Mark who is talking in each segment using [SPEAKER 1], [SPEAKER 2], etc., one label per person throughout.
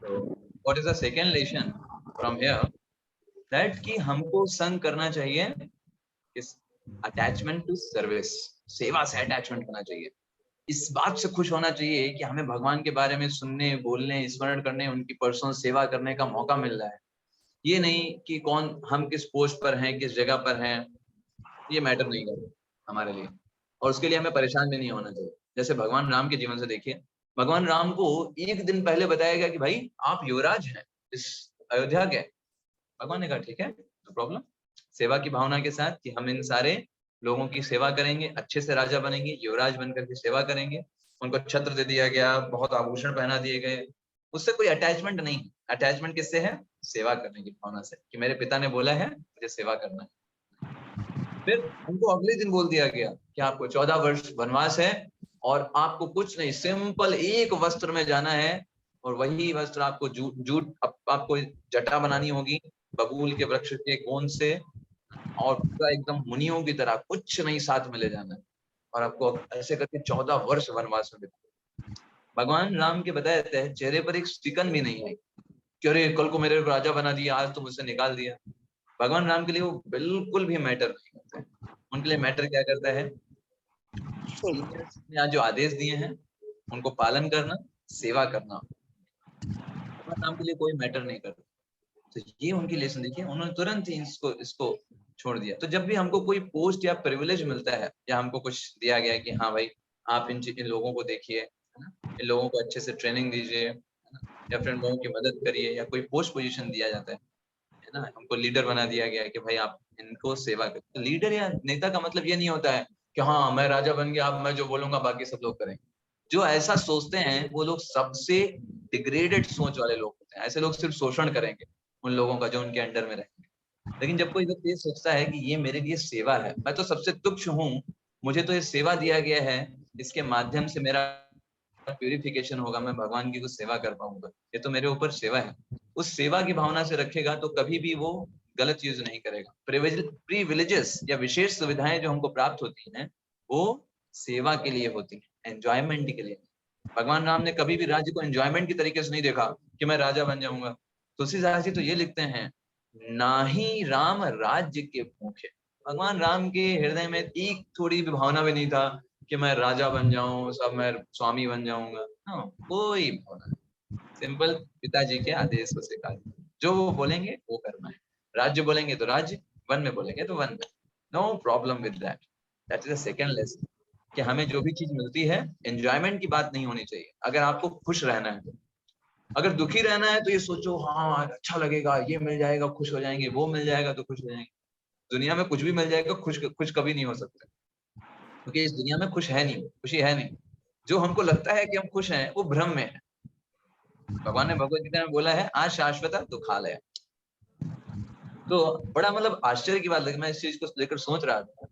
[SPEAKER 1] तो what is the second lesson from here, that कि हमको संग करना चाहिए इस अटैचमेंट टू सर्विस, सेवा से अटैचमेंट होना चाहिए। इस बात से खुश होना चाहिए कि हमें भगवान के बारे में सुनने, बोलने, स्मरण करने, उनकी पर्सनल सेवा करने का मौका मिल रहा है। ये नहीं कि कौन हम किस पोस्ट पर हैं, किस जगह पर हैं, ये मैटर नहीं करता हमारे लिए, और उसके लिए हमें परेशान भी नहीं होना चाहिए। जैसे भगवान राम के जीवन से देखिए, भगवान राम को एक दिन पहले बताया गया कि भाई आप युवराज हैं इस अयोध्या के। भगवान ने कहा ठीक है, नो प्रॉब्लम, सेवा की भावना के साथ कि हम इन सारे लोगों की सेवा करेंगे, अच्छे से राजा बनेंगे, युवराज बनकर के सेवा करेंगे। उनको छत्र दे दिया गया, बहुत आभूषण पहना दिए गए, उससे कोई अटैचमेंट नहीं। अटैचमेंट किससे है? सेवा करने की भावना से, कि मेरे पिता ने बोला है मुझे सेवा करना है। फिर उनको अगले दिन बोल दिया गया कि आपको 14 वर्ष वनवास है और आपको कुछ नहीं, सिंपल एक वस्त्र में जाना है, और वही वस्त्र आपको जूट आपको जटा बनानी होगी बबूल के वृक्ष के गोंद से, और पूरा एकदम मुनियों की तरह कुछ नहीं साथ में ले जाना है, और आपको ऐसे करके 14 वर्ष वनवास में बिताना। भगवान राम के बताए चेहरे पर एक सिकन भी नहीं आई कि अरे कल को मेरे राजा बना दिया, आज तो मुझसे निकाल दिया। भगवान राम के लिए वो बिल्कुल भी मैटर नहीं करता है। उनके लिए मैटर क्या करता है? सीनियर्स ने आज जो आदेश दिए हैं उनको पालन करना, सेवा करना। भगवान राम के लिए कोई मैटर नहीं करता। तो ये उनकी लेसन देखिए, उन्होंने तुरंत ही इसको छोड़ दिया। तो जब भी हमको कोई पोस्ट या प्रिविलेज मिलता है, या हमको कुछ दिया गया है कि हाँ भाई आप इन लोगों को देखिए, है ना, इन लोगों को अच्छे से ट्रेनिंग दीजिए, है ना, या फिर लोगों की मदद करिए, या कोई पोस्ट पोजीशन दिया जाता है ना, हमको लीडर बना दिया गया है कि भाई आप इनको सेवा करें। तो लीडर या नेता का मतलब ये नहीं होता है कि हाँ मैं राजा बन गया, अब मैं जो बोलूंगा बाकी सब लोग करेंगे। जो ऐसा सोचते हैं वो लोग सबसे डिग्रेडेड सोच वाले लोग होते हैं। ऐसे लोग सिर्फ शोषण करेंगे उन लोगों का जो उनके अंडर में रहेंगे। लेकिन जब कोई व्यक्ति ये सोचता है कि ये मेरे लिए सेवा है, मैं तो सबसे तुच्छ हूँ, मुझे तो ये सेवा दिया गया है, इसके माध्यम से मेरा प्यूरिफिकेशन होगा, मैं भगवान की कुछ सेवा कर पाऊंगा, ये तो मेरे ऊपर सेवा है, उस सेवा की भावना से रखेगा तो कभी भी वो गलत यूज नहीं करेगा। प्रिविलेजेस या विशेष सुविधाएं जो हमको प्राप्त होती हैं वो सेवा के लिए होती है, एंजॉयमेंट के लिए। भगवान राम ने कभी भी राज्य को एंजॉयमेंट की तरीके से नहीं देखा कि मैं राजा बन जाऊंगा। तुलसीदास जी तो ये लिखते हैं, ना ही राम राज्य के भूखे। भगवान राम के हृदय में एक थोड़ी भी भावना भी नहीं था कि मैं राजा बन जाऊं, सब मैं स्वामी बन जाऊंगा। हाँ, कोई भावना नहीं। सिंपल पिताजी के आदेशों से कार्य, जो वो बोलेंगे वो करना है। राज्य बोलेंगे तो राज्य, वन में बोलेंगे तो वन में, no problem with that. That is the second lesson, कि हमें जो भी चीज मिलती है एंजॉयमेंट की बात नहीं होनी चाहिए। अगर आपको खुश रहना है तो, अगर दुखी रहना है तो ये सोचो हाँ अच्छा लगेगा, ये मिल जाएगा खुश हो जाएंगे, वो मिल जाएगा तो खुश हो जाएंगे। दुनिया में कुछ भी मिल जाएगा, खुश खुश कभी नहीं हो सकता, क्योंकि इस दुनिया में खुश है नहीं, खुशी है नहीं। जो हमको लगता है कि हम खुश हैं वो भ्रम में है। भगवान ने भगवत गीता में बोला है आज शाश्वत दुखालय। तो बड़ा मतलब आश्चर्य की बात लगी, मैं इस चीज को लेकर सोच रहा था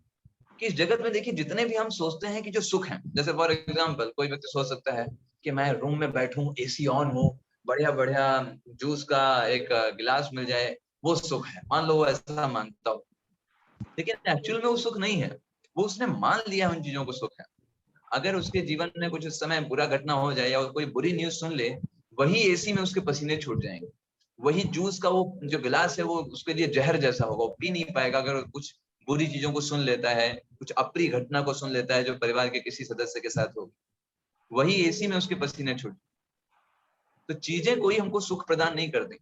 [SPEAKER 1] कि इस जगत में देखिए जितने भी हम सोचते हैं कि जो सुख है, जैसे फॉर एग्जांपल कोई व्यक्ति सोच सकता है कि मैं रूम में बैठूं, एसी ऑन हो, बढ़िया बढ़िया जूस का एक गिलास मिल जाए, वो सुख है। मान लो वो ऐसा मानता हो, लेकिन एक्चुअल में वो सुख नहीं है। वो उसने मान लिया उन चीजों को सुख है। अगर उसके जीवन में कुछ उस समय बुरा घटना हो जाए या कोई बुरी न्यूज सुन ले, वही एसी में उसके पसीने छूट जाएंगे। वही जूस का वो जो गिलास है वो उसके लिए जहर जैसा होगा, वो पी नहीं पाएगा। अगर कुछ बुरी चीजों को सुन लेता है, कुछ अप्रिय घटना को सुन लेता है जो परिवार के किसी सदस्य के साथ होगी, वही एसी में उसके पसीने छूट। तो चीजें कोई हमको सुख प्रदान नहीं करती।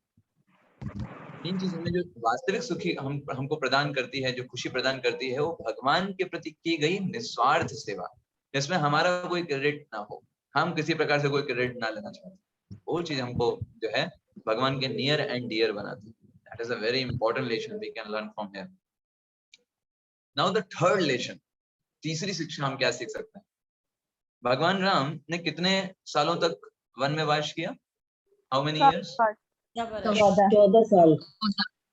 [SPEAKER 1] इन चीजों में जो वास्तविक सुखी हमको प्रदान करती है, जो खुशी प्रदान करती है, वो भगवान के प्रति की गई निस्वार्थ सेवा, जिसमें हमारा कोई क्रेडिट ना हो, हम किसी प्रकार से कोई क्रेडिट ना लेना चाहते, वो चीज हमको जो है भगवान के नियर एंड डियर बनाती है। That is a very important lesson we can learn from here. Now the third lesson, तीसरी शिक्षा हम क्या सीख सकते हैं? भगवान राम ने कितने सालों तक वन में वास किया? How many years?
[SPEAKER 2] 14 साल।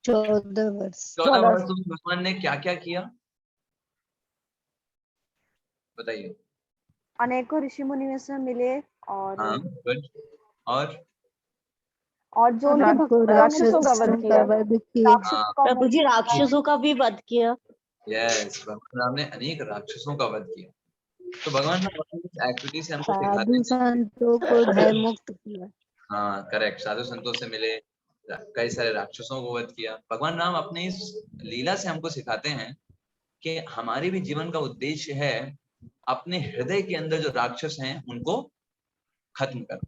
[SPEAKER 3] 14 वर्ष।
[SPEAKER 1] 14 वर्षों में भगवान ने क्या क्या किया बताइए?
[SPEAKER 4] अनेकों ऋषि मुनि से मिले, और
[SPEAKER 1] हाँ गुड। और
[SPEAKER 4] जो उनके राक्षसों का वध किया।
[SPEAKER 1] हाँ
[SPEAKER 2] प्रभु जी राक्षसों का भी वध किया।
[SPEAKER 1] यस, भगवान राम ने अनेक राक्षसों का वध किया। तो भगवान राम एक्टिविटी से हमको
[SPEAKER 3] साधु
[SPEAKER 1] सिखाते हैं
[SPEAKER 3] संतों को भय मुक्त किया।
[SPEAKER 1] हाँ करेक्ट, साधु संतों से मिले, कई सारे राक्षसों को वध किया। भगवान राम अपनी इस लीला से हमको सिखाते हैं कि हमारे भी जीवन का उद्देश्य है अपने हृदय के अंदर जो राक्षस हैं उनको खत्म करना।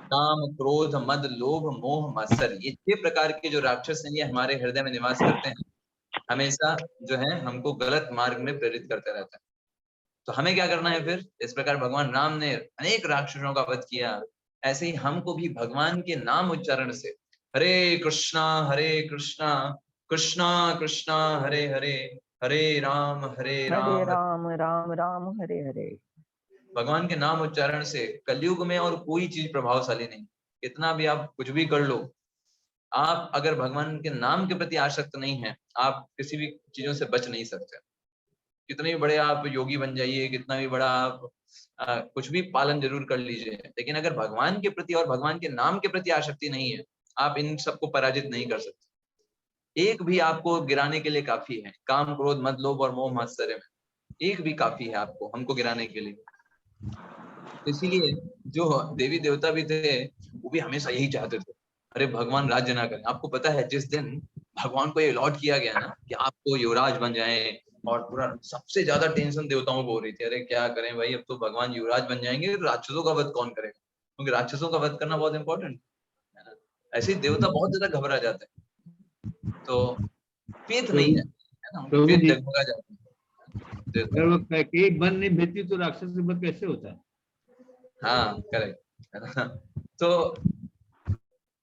[SPEAKER 1] काम, क्रोध, मद, लोभ, मोह, मत्सर, ये 6 प्रकार के जो राक्षस हैं ये हमारे हृदय में निवास करते हैं, हमेशा जो है हमको गलत मार्ग में प्रेरित करते रहता है। तो हमें क्या करना है फिर? इस प्रकार भगवान राम ने अनेक राक्षसों का वध किया, ऐसे ही हमको भी भगवान के नाम उच्चारण से हरे कृष्णा कृष्णा कृष्णा हरे हरे, हरे राम
[SPEAKER 5] हरे
[SPEAKER 1] राम
[SPEAKER 5] राम राम राम हरे हरे।
[SPEAKER 1] भगवान के नाम उच्चारण से कलयुग में और कोई चीज प्रभावशाली नहीं। कितना भी आप कुछ भी कर लो, आप अगर भगवान के नाम के प्रति आसक्त नहीं है, आप किसी भी चीजों से बच नहीं सकते। कितने भी बड़े आप योगी बन जाइए, कितना भी बड़ा आप कुछ भी पालन जरूर कर लीजिए, लेकिन अगर भगवान के प्रति और भगवान के नाम के प्रति आसक्ति नहीं है, आप इन सबको पराजित नहीं कर सकते। एक भी आपको गिराने के लिए काफी है, काम, क्रोध, मद, लोभ और मोह मात्सर्य में एक भी काफी है आपको, हमको गिराने के लिए। इसीलिए जो देवी देवता भी थे वो भी हमेशा यही चाहते थे, अरे भगवान राज्य ना करें। आपको पता है जिस दिन भगवान को ये अलॉट किया गया ना कि आपको युवराज बन जाए, और पूरा सबसे ज्यादा टेंशन देवताओं को हो रही थी, अरे क्या करें भाई, अब तो भगवान युवराज बन जाएंगे, राक्षसों का वध कौन करेगा, क्योंकि राक्षसों का वध करना बहुत इंपॉर्टेंट है ना। ऐसे ही देवता बहुत ज्यादा घबरा जाते हैं, तो फेथ नहीं है ना, उनका फेथ डगमगा जाता है।
[SPEAKER 6] अगर वो कैकेयी बन नहीं भेजती तो राक्षस से वध कैसे होता है?
[SPEAKER 1] हाँ करेक्ट है ना। तो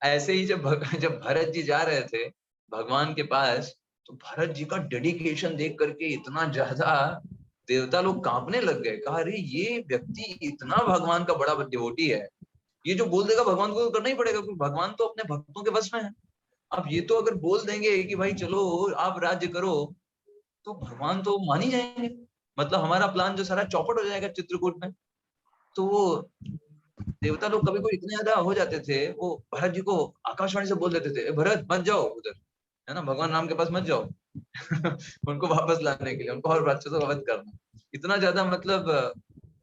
[SPEAKER 1] ऐसे ही जब भरत जी जा रहे थे भगवान के पास, तो भरत जी का डेडिकेशन देख करके इतना ज्यादा देवता लोग कांपने लग गए, कहा अरे ये व्यक्ति इतना भगवान का बड़ा डिवोटी है, ये जो बोल देगा भगवान को तो करना ही पड़ेगा, क्योंकि भगवान तो अपने भक्तों के वश में है। अब ये तो अगर बोल देंगे कि भाई चलो आप राज्य करो, तो भगवान तो मान ही जाएंगे, मतलब हमारा प्लान जो सारा चौपट हो जाएगा चित्रकूट में। तो वो देवता लोग कभी कोई इतने ज्यादा हो जाते थे, वो भरत जी को आकाशवाणी से बोल देते थे, भरत मत जाओ उधर, है ना, भगवान राम के पास मत जाओ। उनको वापस लाने के लिए, उनको और राक्षसों का वध करना, इतना ज्यादा मतलब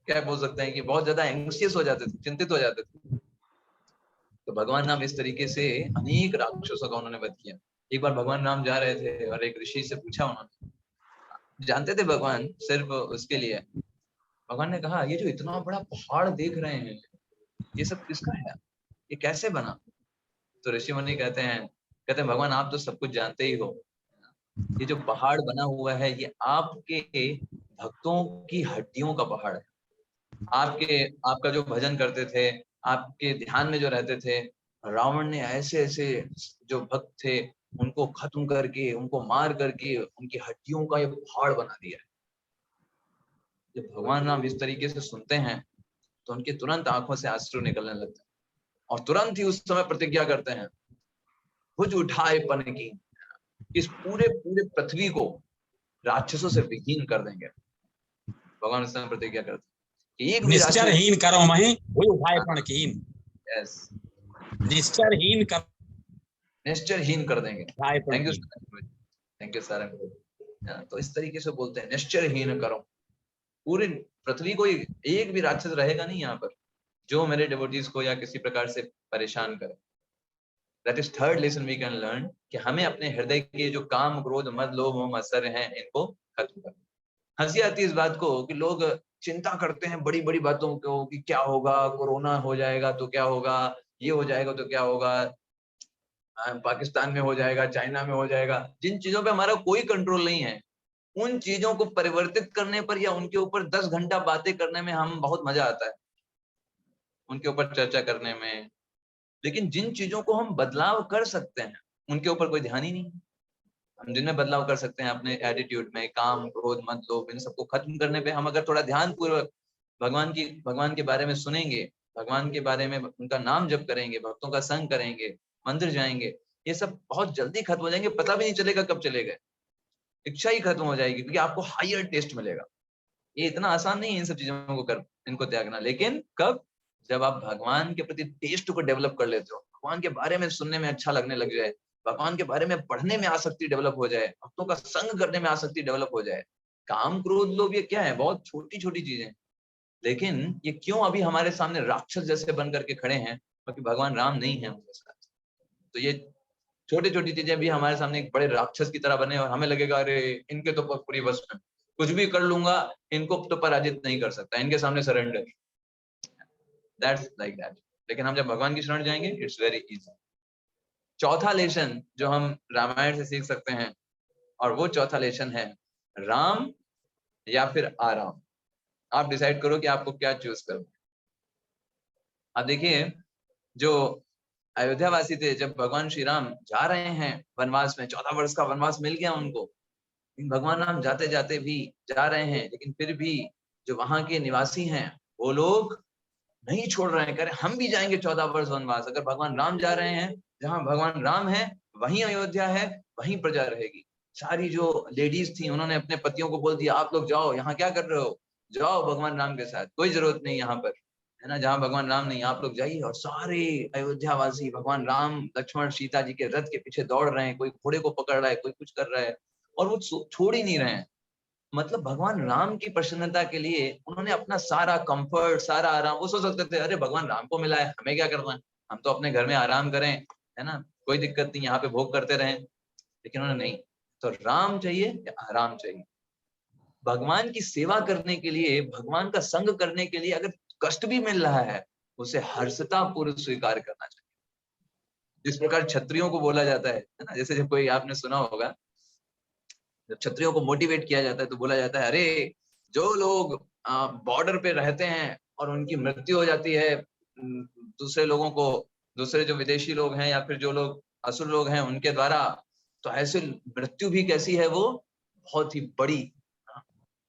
[SPEAKER 1] क्या बोल सकते हैं कि बहुत ज्यादा एंग्जियस हो जाते थे, चिंतित हो जाते थे। तो भगवान राम इस तरीके से अनेक राक्षसों का उन्होंने वध किया। एक बार भगवान राम जा रहे थे और एक ऋषि से पूछा उन्होंने, जानते थे भगवान सिर्फ उसके लिए, भगवान ने कहा ये जो इतना बड़ा पहाड़ देख रहे हैं ये सब किसका है, ये कैसे बना? तो ऋषि मुनि कहते हैं भगवान आप तो सब कुछ जानते ही हो, ये जो पहाड़ बना हुआ है ये आपके भक्तों की हड्डियों का पहाड़ है। आपका जो भजन करते थे, आपके ध्यान में जो रहते थे, रावण ने ऐसे ऐसे जो भक्त थे उनको खत्म करके, उनको मार करके उनकी हड्डियों का ये पहाड़ बना दिया है। जब भगवान राम इस तरीके से सुनते हैं तो उनके तुरंत आंखों से आंसू निकलने लगते हैं, और तुरंत ही उस समय प्रतिज्ञा करते हैं, भुज उठाए पन की, इस पूरे पूरे पृथ्वी को राक्षसों से विहीन कर देंगे। भगवान उस समय प्रतिज्ञा करते हैं कि एक भी
[SPEAKER 7] निश्चरहीन करो महि भुज उठाए पन कीन।
[SPEAKER 1] यस, निश्चरहीन कर देंगे। Thank you sir. तो इस तरीके से बोलते हैं निश्चरहीन करो, पूरी पृथ्वी को एक भी राक्षस रहेगा नहीं यहाँ पर जो मेरे डिवोटीज को या किसी प्रकार से परेशान करे। That is third lesson we can learn, कि हमें अपने हृदय के जो काम, क्रोध, मद, लोभ, मोह, मत्सर हैं इनको खत्म करना। हंसी आती है इस बात को कि लोग चिंता करते हैं बड़ी बड़ी बातों को, कि क्या होगा, कोरोना हो जाएगा तो क्या होगा, ये हो जाएगा तो क्या होगा, पाकिस्तान में हो जाएगा, चाइना में हो जाएगा। जिन चीजों पे हमारा कोई कंट्रोल नहीं है, उन चीजों को परिवर्तित करने पर या उनके ऊपर 10 घंटा बातें करने में हम बहुत मजा आता है, उनके ऊपर चर्चा करने में। लेकिन जिन चीजों को हम बदलाव कर सकते हैं उनके ऊपर कोई ध्यान ही नहीं। हम जिनमें बदलाव कर सकते हैं अपने एटीट्यूड में, काम, क्रोध, मद, लोभ, इन सबको खत्म करने पे हम अगर थोड़ा ध्यान पूर्वक भगवान के बारे में सुनेंगे, भगवान के बारे में उनका नाम जप करेंगे, भक्तों का संग करेंगे, मंदिर जाएंगे, ये सब बहुत जल्दी खत्म हो जाएंगे, पता भी नहीं चलेगा कब चले गए, इच्छा ही खत्म हो जाएगी, क्योंकि आपको हायर टेस्ट मिलेगा। ये इतना आसान नहीं है इन सब चीजों को इनको त्यागना, लेकिन कब? जब आप भगवान के प्रति टेस्ट को डेवलप कर लेते हो, भगवान के बारे में सुनने में अच्छा लगने लग जाए, भगवान के बारे में पढ़ने में आसक्ति डेवलप हो जाए, भक्तों का संग करने में आसक्ति डेवलप हो जाए। काम, क्रोध, लोभ ये क्या है? बहुत छोटी छोटी चीजें, लेकिन ये क्यों अभी हमारे सामने राक्षस जैसे बन करके खड़े हैं, क्योंकि भगवान राम नहीं है उनके साथ। तो ये छोटी छोटी चीजें भी हमारे सामने एक बड़े राक्षस की तरह बने और हमें लगेगा अरे इनके तो पूरी बस में, कुछ भी कर लूंगा, इनको तो पराजित नहीं कर सकता, इनके सामने सरेंडर, दैट्स लाइक दैट। लेकिन हम जब भगवान की शरण जाएंगे, इट्स वेरी इजी। चौथा लेसन जो हम रामायण से सीख सकते हैं, और वो चौथा लेसन है राम या फिर आराम। आप डिसाइड करो कि आपको क्या चूज करना है। अब देखिए, जो अयोध्यावासी थे, जब भगवान श्री राम जा रहे हैं वनवास में, 14 वर्ष का वनवास मिल गया उनको, भगवान राम जाते जाते भी जा रहे हैं, लेकिन फिर भी जो वहां के निवासी हैं वो लोग नहीं छोड़ रहे हैं, कह रहे हम भी जाएंगे 14 वर्ष वनवास। अगर भगवान राम जा रहे हैं, जहां भगवान राम है वहीं अयोध्या है, वहीं प्रजा रहेगी। सारी जो लेडीज थी उन्होंने अपने पतियों को बोल दिया, आप लोग जाओ, यहाँ क्या कर रहे हो, जाओ भगवान राम के साथ, कोई जरूरत नहीं यहाँ पर, है ना, जहाँ भगवान राम नहीं आप लोग जाइए। और सारे अयोध्यावासी भगवान राम लक्ष्मण सीता जी के रथ के पीछे दौड़ रहे हैं, कोई घोड़े को पकड़ रहा है, कोई कुछ कर रहा है, और वो छोड़ ही नहीं रहे हैं। मतलब भगवान राम की प्रसन्नता के लिए उन्होंने अपना सारा कंफर्ट, सारा आराम, वो सोच सकते थे अरे भगवान राम को मिला है, हमें क्या करना है, हम तो अपने घर में आराम करें, है ना, कोई दिक्कत नहीं, यहाँ पे भोग करते रहें। लेकिन उन्होंने नहीं, तो राम चाहिए या आराम चाहिए। भगवान की सेवा करने के लिए, भगवान का संग करने के लिए अगर कष्ट भी मिल रहा है, उसे हर्षता पूर्वक स्वीकार करना चाहिए। जिस प्रकार क्षत्रियों को बोला जाता है ना, जैसे जब कोई, आपने सुना होगा, जब क्षत्रियों को मोटिवेट किया जाता है तो बोला जाता है अरे जो लोग बॉर्डर पे रहते हैं और उनकी मृत्यु हो जाती है दूसरे लोगों को, दूसरे जो विदेशी लोग हैं या फिर जो लोग असुर लोग हैं उनके द्वारा, तो ऐसे मृत्यु भी कैसी है, वो बहुत ही बड़ी,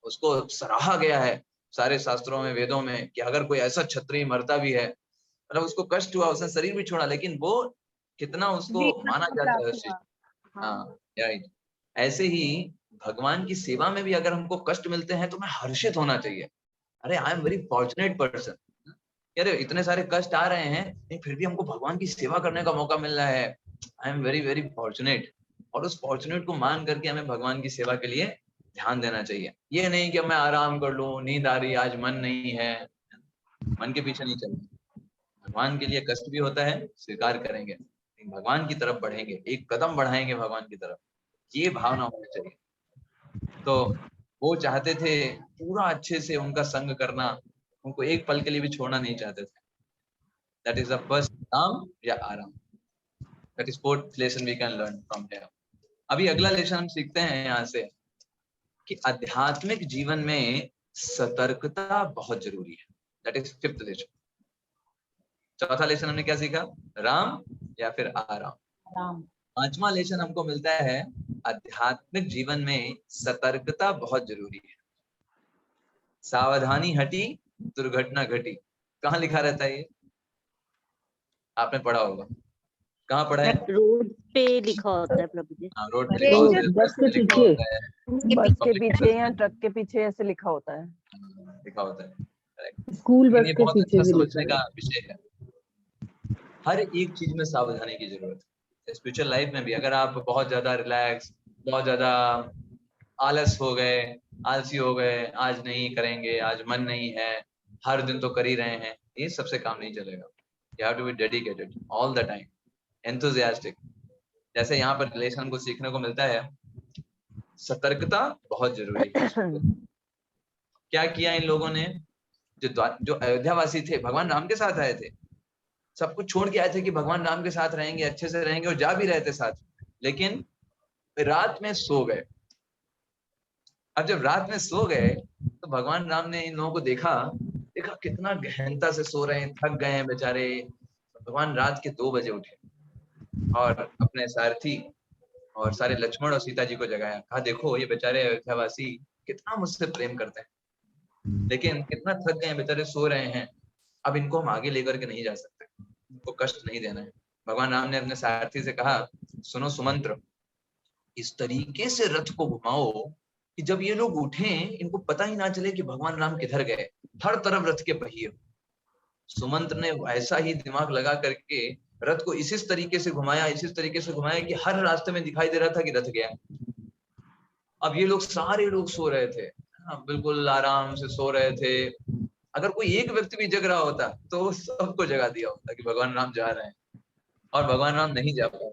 [SPEAKER 1] उसको सराहा गया है सारे शास्त्रों में, वेदों में, कि अगर कोई ऐसा क्षत्रिय मरता भी है, मतलब उसको कष्ट हुआ, उसने शरीर भी छोड़ा, लेकिन वो कितना उसको माना जाता है। हाँ, राइट। ऐसे ही भगवान की सेवा में भी अगर हमको कष्ट मिलते हैं तो हमें हर्षित होना चाहिए। अरे I am very fortunate person, अरे इतने सारे कष्ट आ रहे हैं लेकिन फिर भी हमको भगवान की सेवा करने का मौका मिल रहा है, I am very very fortunate. और उस फॉर्चुनेट को मान करके हमें भगवान की सेवा के लिए ध्यान देना चाहिए। ये नहीं कि मैं आराम कर लूं, नींद आ रही, आज मन नहीं है, मन के पीछे नहीं चलना। भगवान के लिए कष्ट भी होता है, स्वीकार करेंगे, भगवान की तरफ बढ़ेंगे, एक कदम बढ़ाएंगे भगवान की तरफ, ये भावना होनी चाहिए। तो वो चाहते थे पूरा अच्छे से उनका संग करना, उनको एक पल के लिए भी छोड़ना नहीं चाहते थे। That is the first Ram या आराम। That is fourth lesson we can learn from here. अभी अगला लेसन हम सीखते हैं यहाँ से कि आध्यात्मिक जीवन में सतर्कता बहुत जरूरी है। That is fifth lesson. चौथा लेसन हमने क्या सीखा, राम या फिर आराम।
[SPEAKER 2] राम।
[SPEAKER 1] पांचवा लेसन हमको मिलता है आध्यात्मिक जीवन में सतर्कता बहुत जरूरी है। सावधानी हटी दुर्घटना घटी। कहाँ लिखा रहता है ये, आपने पढ़ा होगा, कहाँ पढ़ा है?
[SPEAKER 2] रोड पे लिखा होता है प्रभु जी।
[SPEAKER 1] हाँ, रोड पे लिखा होता है,
[SPEAKER 5] बस के
[SPEAKER 1] लिखा
[SPEAKER 5] पीछे,
[SPEAKER 1] होता है,
[SPEAKER 5] बस के पीछे या ट्रक के पीछे ऐसे लिखा होता है,
[SPEAKER 1] लिखा होता है।
[SPEAKER 5] स्कूल बस
[SPEAKER 1] ये
[SPEAKER 5] के
[SPEAKER 1] बहुत
[SPEAKER 5] पीछे
[SPEAKER 1] अच्छा
[SPEAKER 5] भी
[SPEAKER 1] समझने
[SPEAKER 5] लिखा
[SPEAKER 1] का
[SPEAKER 5] है।
[SPEAKER 1] विषय है। हर एक चीज में सावधानी की जरूरत है। स्पिरिचुअल लाइफ में भी अगर आप बहुत ज्यादा रिलैक्स, बहुत ज्यादा आलस हो गए, आलसी हो गए, आज नहीं करेंगे, आज मन नहीं है, हर दिन तो कर ही रहे हैं, ये सबसे काम नहीं चलेगा। You have to be dedicated all the time, enthusiastic। जैसे यहाँ पर लेसन को सीखने को मिलता है, सतर्कता बहुत जरूरी है। क्या किया इन लोगों ने, जो अयोध्यावासी थे, भगवान राम के साथ आए थे, सब कुछ छोड़ के आए थे कि भगवान राम के साथ रहेंगे, अच्छे से रहेंगे, और जा भी रहे थे साथ, लेकिन रात में सो गए। अब जब रात में सो गए तो भगवान राम ने इन लोगों को देखा कितना गहनता से सो रहे हैं, थक गए हैं बेचारे। भगवान रात के 2 बजे उठे और अपने सारथी और सारे लक्ष्मण और सीता जी को जगाया, कहा देखो ये बेचारे अयोध्यावासी कितना मुझसे प्रेम करते हैं, लेकिन कितना थक गए हैं बेचारे, सो रहे हैं, अब इनको हम आगे लेकर के नहीं जा सकते, इनको कष्ट नहीं देना है। भगवान राम ने अपने सारथी से कहा, सुनो सुमंत्र, इस तरीके से रथ को घुमाओ कि जब ये लोग उठे इनको पता ही ना चले कि भगवान राम किधर गए, हर तरफ रथ के पहिए। सुमंत्र ने ऐसा ही दिमाग लगा करके रथ को इसी तरीके से घुमाया, इसी तरीके से घुमाया कि हर रास्ते में दिखाई दे रहा था कि रथ गया। अब ये लोग सारे लोग सो रहे थे, बिल्कुल आराम से सो रहे थे, अगर कोई एक व्यक्ति भी जग रहा होता तो सबको जगा दिया होता कि भगवान राम जा रहे हैं, और भगवान राम नहीं जा पाए,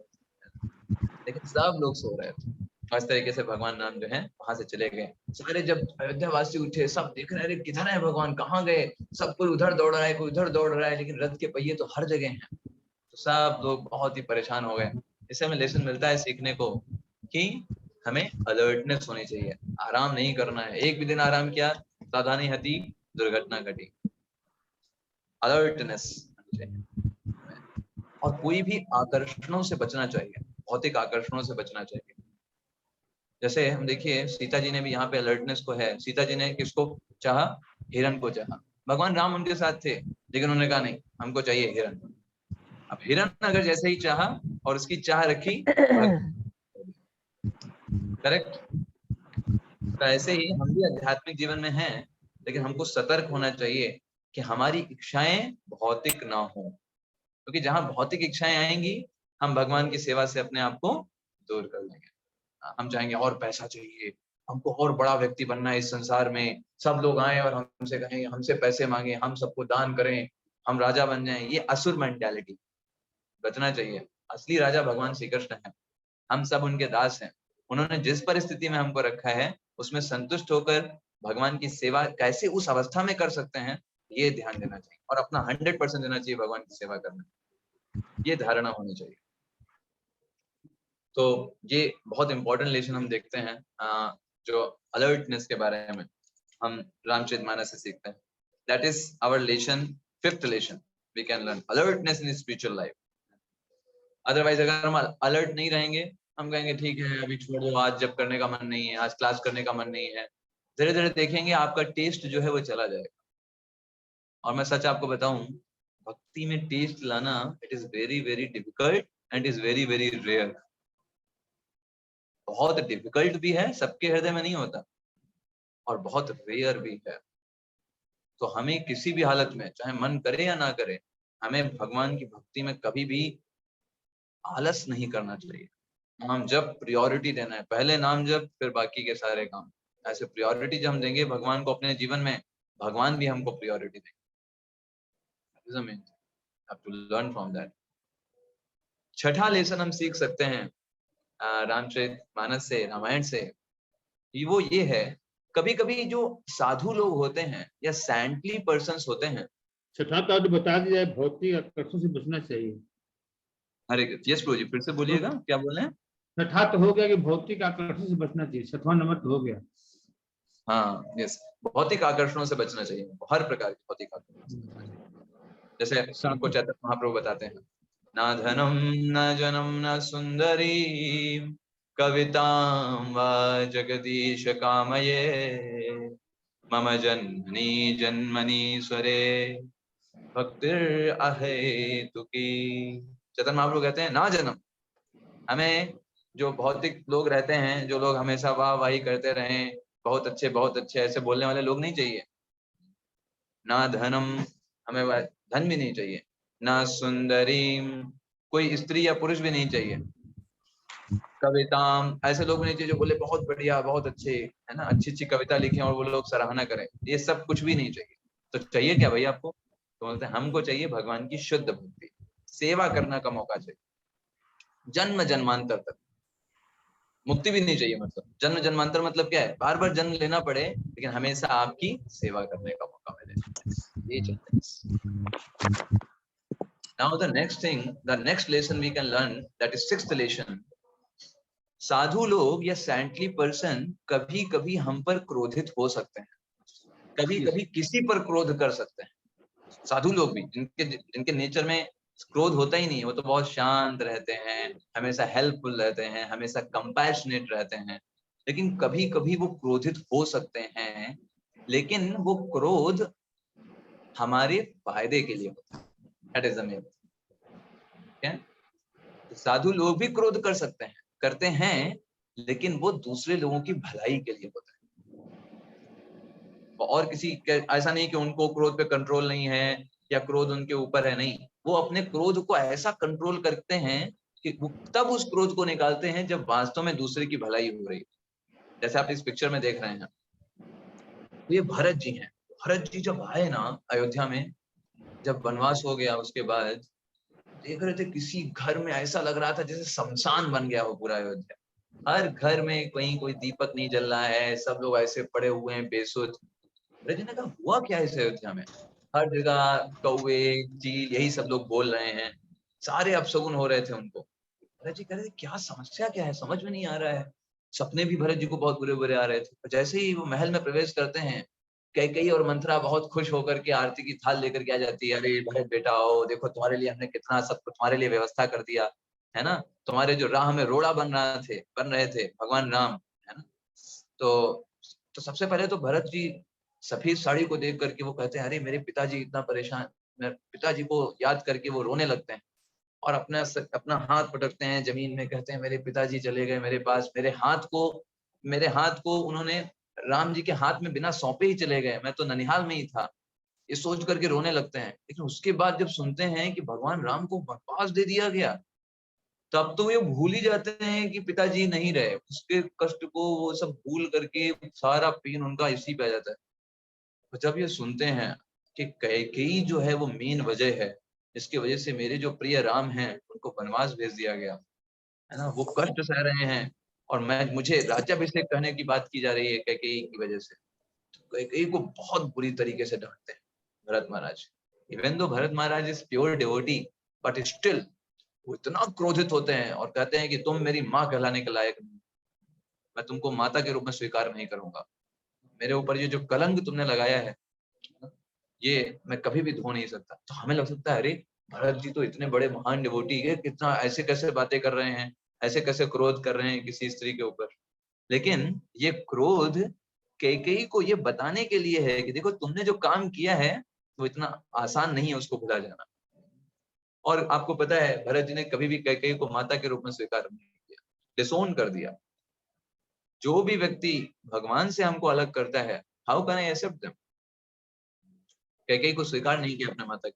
[SPEAKER 1] लेकिन सब लोग सो रहे थे। और इस तरीके से भगवान राम जो है वहां से चले गए। सारे जब अयोध्या वासी उठे, सब देख रहे हैं किधर है भगवान, कहाँ गए, सब कोई उधर दौड़ रहा है, कोई उधर दौड़ रहा है, लेकिन रथ के पहिए तो हर जगह हैं। तो सब लोग बहुत ही परेशान हो गए। इससे हमें लेसन मिलता है सीखने को कि हमें अलर्टनेस होनी चाहिए, आराम नहीं करना है। एक भी दिन आराम किया, सावधानी हती, दुर्घटना घटी। अलर्टनेस चाहिए, और कोई भी आकर्षणों से बचना चाहिए, भौतिक आकर्षणों से बचना चाहिए। जैसे हम देखिए सीता जी ने भी यहाँ पे अलर्टनेस को है। सीता जी ने किसको चाहा? हिरण को चाहा। भगवान राम उनके साथ थे, लेकिन उन्होंने कहा नहीं, हमको चाहिए हिरण। अब हिरण अगर जैसे ही चाहा और उसकी चाह रखी, करेक्ट। तो ऐसे ही हम भी आध्यात्मिक जीवन में हैं, लेकिन हमको सतर्क होना चाहिए कि हमारी इच्छाएं भौतिक ना हो, क्योंकि जहां भौतिक इच्छाएं आएंगी, हम भगवान की सेवा से अपने आप को दूर कर लेंगे। हम चाहेंगे और पैसा चाहिए, हमको और बड़ा व्यक्ति बनना है इस संसार में, सब लोग आए और हमसे कहें, हमसे पैसे मांगे, हम सबको दान करें, हम राजा बन जाएं। ये असुर मेंटालिटी, बचना चाहिए। असली राजा भगवान श्री कृष्ण है, हम सब उनके दास हैं। उन्होंने जिस परिस्थिति में हमको रखा है उसमें संतुष्ट होकर भगवान की सेवा कैसे उस अवस्था में कर सकते हैं, ये ध्यान देना चाहिए, और अपना 100% देना चाहिए भगवान की सेवा करने, ये धारणा होनी चाहिए। तो ये बहुत इंपॉर्टेंट लेसन हम देखते हैं, जो अलर्टनेस के बारे में हम रामचरितमानस से सीखते हैं। That is our lesson, 5th lesson we can learn, alertness in spiritual life. Otherwise अगर हम अलर्ट नहीं रहेंगे, हम कहेंगे ठीक है अभी छोड़ दो, आज जब करने का मन नहीं है, आज क्लास करने का मन नहीं है, धीरे धीरे देखेंगे आपका टेस्ट जो है वो चला जाएगा। और मैं सच आपको बताऊं, भक्ति में टेस्ट लाना it is very very difficult and is very very rare. बहुत डिफिकल्ट भी है, सबके हृदय में नहीं होता, और बहुत रेयर भी है। तो हमें किसी भी हालत में, चाहे मन करे या ना करे, हमें भगवान की भक्ति में कभी भी आलस नहीं करना चाहिए। नाम जब प्रायोरिटी देना है, पहले नाम जब, फिर बाकी के सारे काम। ऐसे प्रायोरिटी जब हम देंगे भगवान को अपने जीवन में, भगवान भी हमको प्रायोरिटी देंगे। From that. छठा लेसन हम सीख सकते हैं रामचरितमानस से, रामायण से, वो ये है, कभी कभी जो साधु लोग होते हैं या सैंटली पर्सन्स होते हैं।
[SPEAKER 6] छठा तो बता दिया है, भौतिक आकर्षण से बचना चाहिए।
[SPEAKER 1] हरे यस प्रभु जी, फिर से बोलिएगा, क्या बोल रहे हैं?
[SPEAKER 6] छठा तो हो गया कि भौतिक आकर्षण से बचना चाहिए, छठवां नंबर तो हो गया।
[SPEAKER 1] हाँ यस, भौतिक आकर्षणों से बचना चाहिए, हर प्रकार के भौतिक आकर्षण। जैसे आपको चैतन्य महाप्रभु बताते हैं, न धनम न जनम न सुंदरी कवितां वा जगदीश कामये मम जन्मनि जन्मनीश्वरे भक्तिर अहेतुकी। चैतन्य महाप्रभु कहते हैं ना जन्म, हमें जो भौतिक लोग रहते हैं, जो लोग हमेशा वाह वाही करते रहें, बहुत अच्छे ऐसे बोलने वाले लोग नहीं चाहिए। ना धनम, हमें धन भी नहीं चाहिए, ना सुंदरीम, कोई स्त्री या पुरुष भी नहीं चाहिए, कविताम, ऐसे लोग नहीं चाहिए जो बोले बहुत बढ़िया, बहुत अच्छे, है ना, अच्छी अच्छी कविता लिखें और वो लोग सराहना करें, ये सब कुछ भी नहीं चाहिए। तो चाहिए क्या भाई आपको? तो बोलते हैं हमको चाहिए भगवान की शुद्ध भक्ति, सेवा करने का मौका चाहिए, जन्म जन्मांतर तक। मुक्ति भी नहीं चाहिए, मतलब जन्म जन्मांतर मतलब क्या है? बार बार जन्म लेना पड़े, लेकिन हमेशा आपकी सेवा करने का मौका मिले, ये चाहते हैं। Now the next lesson we can learn, that is 6th lesson. साधु लोग या सैंटली पर्सन कभी कभी हम पर क्रोधित हो सकते हैं, कभी कभी किसी पर क्रोध कर सकते हैं। साधु लोग भी, जिनके नेचर में क्रोध होता ही नहीं है, वो तो बहुत शांत रहते हैं, हमेशा हेल्पफुल रहते हैं, हमेशा कंपैशनेट रहते हैं, लेकिन कभी कभी वो क्रोधित हो सकते हैं, लेकिन वो क्रोध हमारे फायदे के लिए होता है। That is the main thing. साधु लोग भी क्रोध कर सकते हैं, करते हैं, लेकिन वो दूसरे लोगों की भलाई के लिए होता है। और किसी ऐसा नहीं कि उनको क्रोध पे कंट्रोल नहीं है या क्रोध उनके ऊपर है, नहीं, वो अपने क्रोध को ऐसा कंट्रोल करते हैं कि वो तब उस क्रोध को निकालते हैं जब वास्तव में दूसरे की भलाई हो रही है। जैसे आप इस पिक्चर में देख रहे हैं, ये भरत जी हैं, भरत जी जब आए ना अयोध्या में, जब वनवास हो गया उसके बाद देख रहे थे किसी घर में ऐसा लग रहा था जैसे शमशान बन गया हो पूरा अयोध्या। हर घर में कहीं कोई दीपक नहीं जल रहा है, सब लोग ऐसे पड़े हुए हैं बेसुध। भरत जी ने कहा हुआ क्या है इस अयोध्या में? हर जगह कौवे चील यही सब लोग बोल रहे हैं, सारे अपशगुन हो रहे थे उनको। भरत जी कह रहे थे क्या समस्या क्या है, समझ में नहीं आ रहा है। सपने भी भरत जी को बहुत बुरे बुरे आ रहे थे। जैसे ही वो महल में प्रवेश करते हैं, कैकेयी और मंथरा बहुत खुश होकर के आरती की थाल लेकर के आ जाती है। अरे भरत बेटा आओ, देखो तुम्हारे लिए हमने कितना सब कुछ तुम्हारे लिए व्यवस्था कर दिया है ना। तुम्हारे जो राह में रोड़ा बन रहे थे भगवान राम, है ना। तो सबसे पहले तो भरत जी सफेद साड़ी को देख करके वो कहते हैं अरे मेरे पिताजी इतना परेशान, मेरे पिताजी को याद करके वो रोने लगते हैं और अपना हाथ पटकते हैं जमीन में, कहते हैं मेरे पिताजी चले गए मेरे पास, मेरे हाथ को उन्होंने राम जी के हाथ में बिना सौंपे ही चले गए, मैं तो ननिहाल में ही था। ये सोच करके रोने लगते हैं। लेकिन उसके बाद जब सुनते हैं कि भगवान राम को वनवास दे दिया गया, तब तो ये भूल ही जाते हैं कि पिताजी नहीं रहे। उसके कष्ट को वो सब भूल करके सारा पेन उनका इसी पे आ जाता है। तो जब ये सुनते हैं कि कैकेयी जो है वो मेन वजह है जिसकी वजह से मेरे जो प्रिय राम हैं उनको वनवास भेज दिया गया, है ना, वो कष्ट सह रहे हैं और मुझे राज्याभिषेक करने की बात की जा रही है कैकेयी की वजह से। तो कैकेयी को बहुत बुरी तरीके से डांटते हैं भरत महाराज। Even though Bharat Maharaj is pure devotee, but still वो इतना क्रोधित होते हैं और कहते हैं कि तुम मेरी माँ कहलाने के लायक नहीं, मैं तुमको माता के रूप में स्वीकार नहीं करूंगा। मेरे ऊपर ये जो कलंक तुमने लगाया है ये मैं कभी भी धो नहीं सकता। तो हमें लग सकता है अरे भरत जी तो इतने बड़े महान डिवोटी है, कितना ऐसे कैसे बातें कर रहे हैं, ऐसे कैसे क्रोध कर रहे हैं किसी स्त्री के ऊपर। लेकिन ये क्रोध कैकेयी को ये बताने के लिए है कि देखो तुमने जो काम किया है वो इतना आसान नहीं है उसको भुला जाना। और आपको पता है भरत जी ने कभी भी कैकेयी को माता के रूप में स्वीकार नहीं किया, डिसोन कर दिया। जो भी व्यक्ति भगवान से हमको अलग करता है, how can I accept them? Kaikeyi को स्वीकार नहीं किया अपने माता के।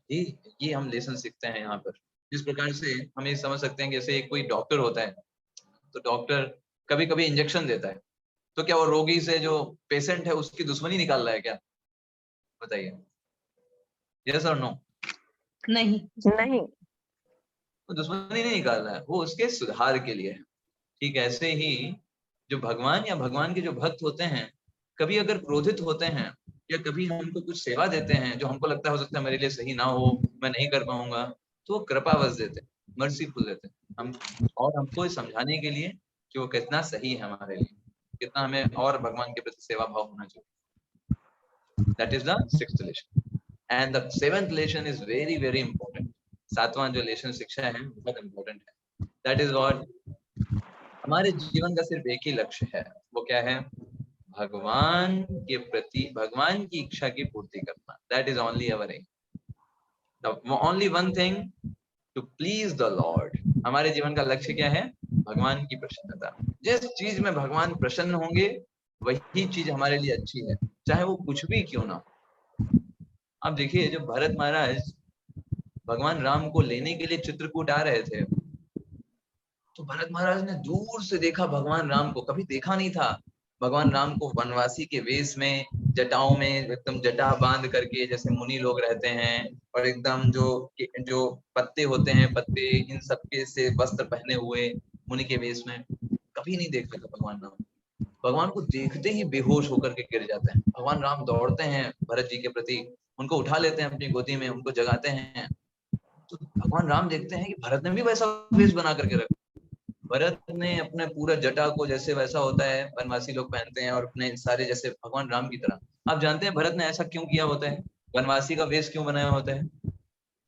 [SPEAKER 1] ये हम लेसन सीखते हैं यहाँ पर। जिस प्रकार से हम ये समझ सकते हैं जैसे कोई डॉक्टर होता है तो डॉक्टर कभी कभी इंजेक्शन देता है, तो क्या वो रोगी से जो पेशेंट है उसकी दुश्मनी निकाल रहा है क्या? बताइए, यस और नो?
[SPEAKER 5] नहीं।
[SPEAKER 1] वो दुश्मनी नहीं निकाल रहा है, वो उसके सुधार के लिए है। ठीक ऐसे ही जो भगवान या भगवान के जो भक्त होते हैं, कभी अगर क्रोधित होते हैं या कभी हमको कुछ सेवा देते हैं जो हमको लगता है हो सकता है मेरे लिए सही ना हो, मैं नहीं कर पाऊंगा, तो वो कृपावश देते हैं, मर्सीफुल देते हैं हम, और हमको ये समझाने के लिए कि वो कितना सही है हमारे लिए, कितना हमें और भगवान के प्रति सेवा भाव होना चाहिए। That is the sixth lesson and the seventh lesson is very very important. सातवां जो लेसन शिक्षा है बहुत इंपॉर्टेंट है। दैट इज व्हाट, हमारे जीवन का सिर्फ एक ही लक्ष्य है, वो क्या है? भगवान के प्रति भगवान की इच्छा की पूर्ति करना। That is only our aim, the only one thing, to please the Lord. हमारे जीवन का लक्ष्य क्या है? भगवान की प्रसन्नता। जिस चीज में भगवान प्रसन्न होंगे वही चीज हमारे लिए अच्छी है, चाहे वो कुछ भी क्यों ना हो। अब देखिए जब भरत महाराज भगवान राम को लेने के लिए चित्रकूट आ रहे थे, तो भरत महाराज ने दूर से देखा भगवान राम को, कभी देखा नहीं था भगवान राम को वनवासी के वेश में, जटाओं में एकदम जटा बांध करके जैसे मुनि लोग रहते हैं, और एकदम जो पत्ते होते हैं पत्ते इन सबके से वस्त्र पहने हुए मुनि के वेश में। कभी नहीं देखा था भगवान राम। भगवान को देखते ही बेहोश होकर के गिर जाते हैं। भगवान राम दौड़ते हैं भरत जी के प्रति, उनको उठा लेते हैं अपनी गोदी में, उनको जगाते हैं। तो भगवान राम देखते हैं कि भरत ने भी वैसा वेश बना करके रखा। भरत ने अपने पूरा जटा को जैसे वैसा होता है वनवासी लोग पहनते हैं, और अपने सारे जैसे भगवान राम की तरह। आप जानते हैं भरत ने ऐसा क्यों किया होता है, वनवासी का वेश क्यों बनाया होता है?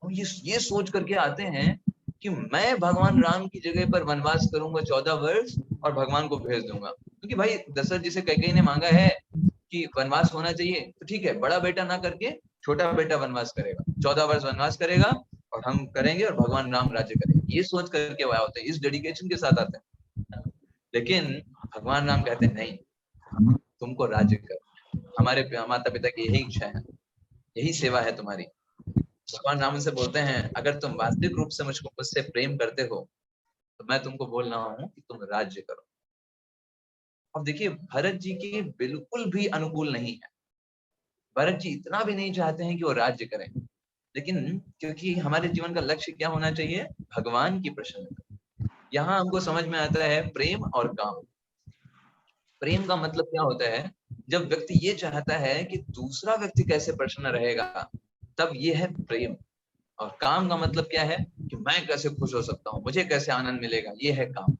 [SPEAKER 1] हम ये सोच करके आते हैं कि मैं भगवान राम की जगह पर वनवास करूंगा 14 वर्ष और भगवान को भेज दूंगा। क्योंकि भाई दशरथ जी से कैकेयी ने मांगा है कि वनवास होना चाहिए, तो ठीक है बड़ा बेटा ना करके छोटा बेटा वनवास करेगा, 14 वर्ष वनवास करेगा और हम करेंगे और भगवान राम राज्य करेंगे। ये सोच करके वो होते हैं, इस डेडिकेशन के साथ आते हैं। लेकिन भगवान राम कहते हैं नहीं, तुमको राज्य कर, हमारे माता पिता की यही इच्छा है, यही सेवा है तुम्हारी। भगवान राम से बोलते हैं अगर तुम वास्तविक रूप से मुझसे प्रेम करते हो तो मैं तुमको बोल रहा हूँ कि तुम राज्य करो। अब देखिए भरत जी के बिल्कुल भी अनुकूल नहीं है। भरत जी इतना भी नहीं चाहते हैं कि वो राज्य करें, लेकिन क्योंकि हमारे जीवन का लक्ष्य क्या होना चाहिए, भगवान की प्रसन्नता। यहाँ हमको समझ में आता है प्रेम और काम। प्रेम का मतलब क्या होता है, जब व्यक्ति ये चाहता है कि दूसरा व्यक्ति कैसे प्रसन्न रहेगा, तब ये है प्रेम। और काम का मतलब क्या है कि मैं कैसे खुश हो सकता हूँ, मुझे कैसे आनंद मिलेगा, ये है काम।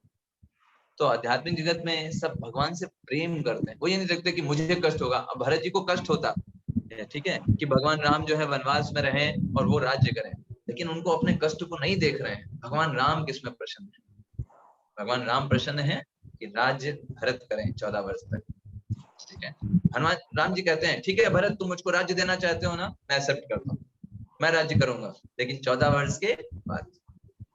[SPEAKER 1] तो आध्यात्मिक जगत में सब भगवान से प्रेम करते हैं, वो ये नहीं देखते कि मुझे कष्ट होगा। अब भरत जी को कष्ट होता, ठीक है, कि भगवान राम जो है वनवास में रहें और वो राज्य करें, लेकिन उनको अपने कष्ट को नहीं देख रहे हैं। भगवान राम किसमें प्रसन्न है? भगवान राम प्रसन्न है कि राज्य भरत करें 14 वर्ष तक, ठीक है। हनुमान राम जी कहते हैं ठीक है भरत, तुम मुझको राज्य देना चाहते हो ना, मैं एक्सेप्ट करता हूँ, मैं राज्य करूंगा, लेकिन 14 वर्ष के बाद,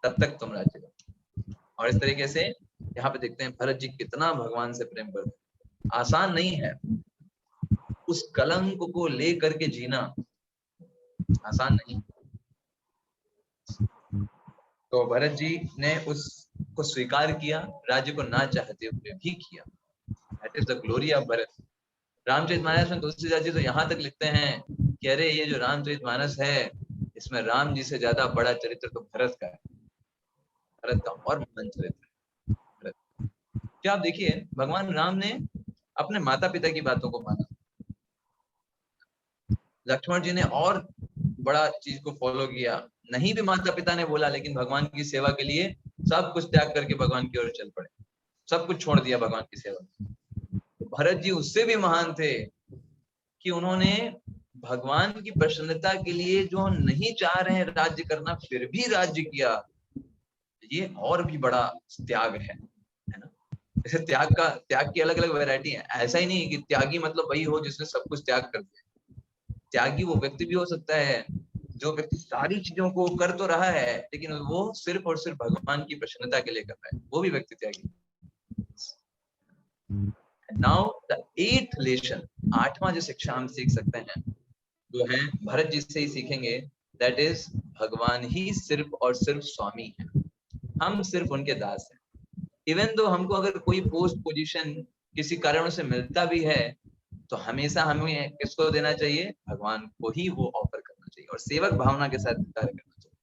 [SPEAKER 1] तब तक तुम राज्य करो। और इस तरीके से यहाँ पे देखते हैं भरत जी कितना भगवान से प्रेम करते हैं। आसान नहीं है उस कलंक को लेकर के जीना, आसान नहीं। तो भरत जी ने उसको स्वीकार किया, राज्य को ना चाहते हुए भी किया। That is the glory of Bharat. Ramcharitmanas में तुलसीदास जी तो यहाँ तक लिखते हैं कि अरे ये जो रामचरितमानस है, इसमें राम जी से ज्यादा बड़ा चरित्र तो भरत का है, भरत का और महान चरित्र है। क्या आप देखिए भगवान राम ने अपने माता पिता की बातों को माना, लक्ष्मण जी ने और बड़ा चीज को फॉलो किया, नहीं भी माता पिता ने बोला, लेकिन भगवान की सेवा के लिए सब कुछ त्याग करके भगवान की ओर चल पड़े, सब कुछ छोड़ दिया भगवान की सेवा। तो भरत जी उससे भी महान थे कि उन्होंने भगवान की प्रसन्नता के लिए जो नहीं चाह रहे हैं राज्य करना, फिर भी राज्य किया। ये और भी बड़ा त्याग है ना। जैसे त्याग की अलग अलग वैरायटी है। ऐसा ही नहीं कि त्यागी मतलब वही हो जिसने सब कुछ त्याग कर दिया। त्यागी वो व्यक्ति भी हो सकता है जो व्यक्ति सारी चीजों को कर तो रहा है, लेकिन वो सिर्फ और सिर्फ भगवान की प्रसन्नता के लिए कर रहा है, वो भी व्यक्ति त्यागी। नाउ द 8th लेसन, 8वां जो शिक्षा हम सीख सकते हैं वो है भरत जी से ही सीखेंगे, दैट इज भगवान ही सिर्फ और सिर्फ स्वामी है, हम सिर्फ उनके दास हैं। इवन दो हमको अगर कोई पोस्ट पोजीशन किसी कारण से मिलता भी है, तो हमेशा हमें किसको देना चाहिए, भगवान को ही वो ऑफर करना चाहिए और सेवक भावना के साथ कार्य करना चाहिए।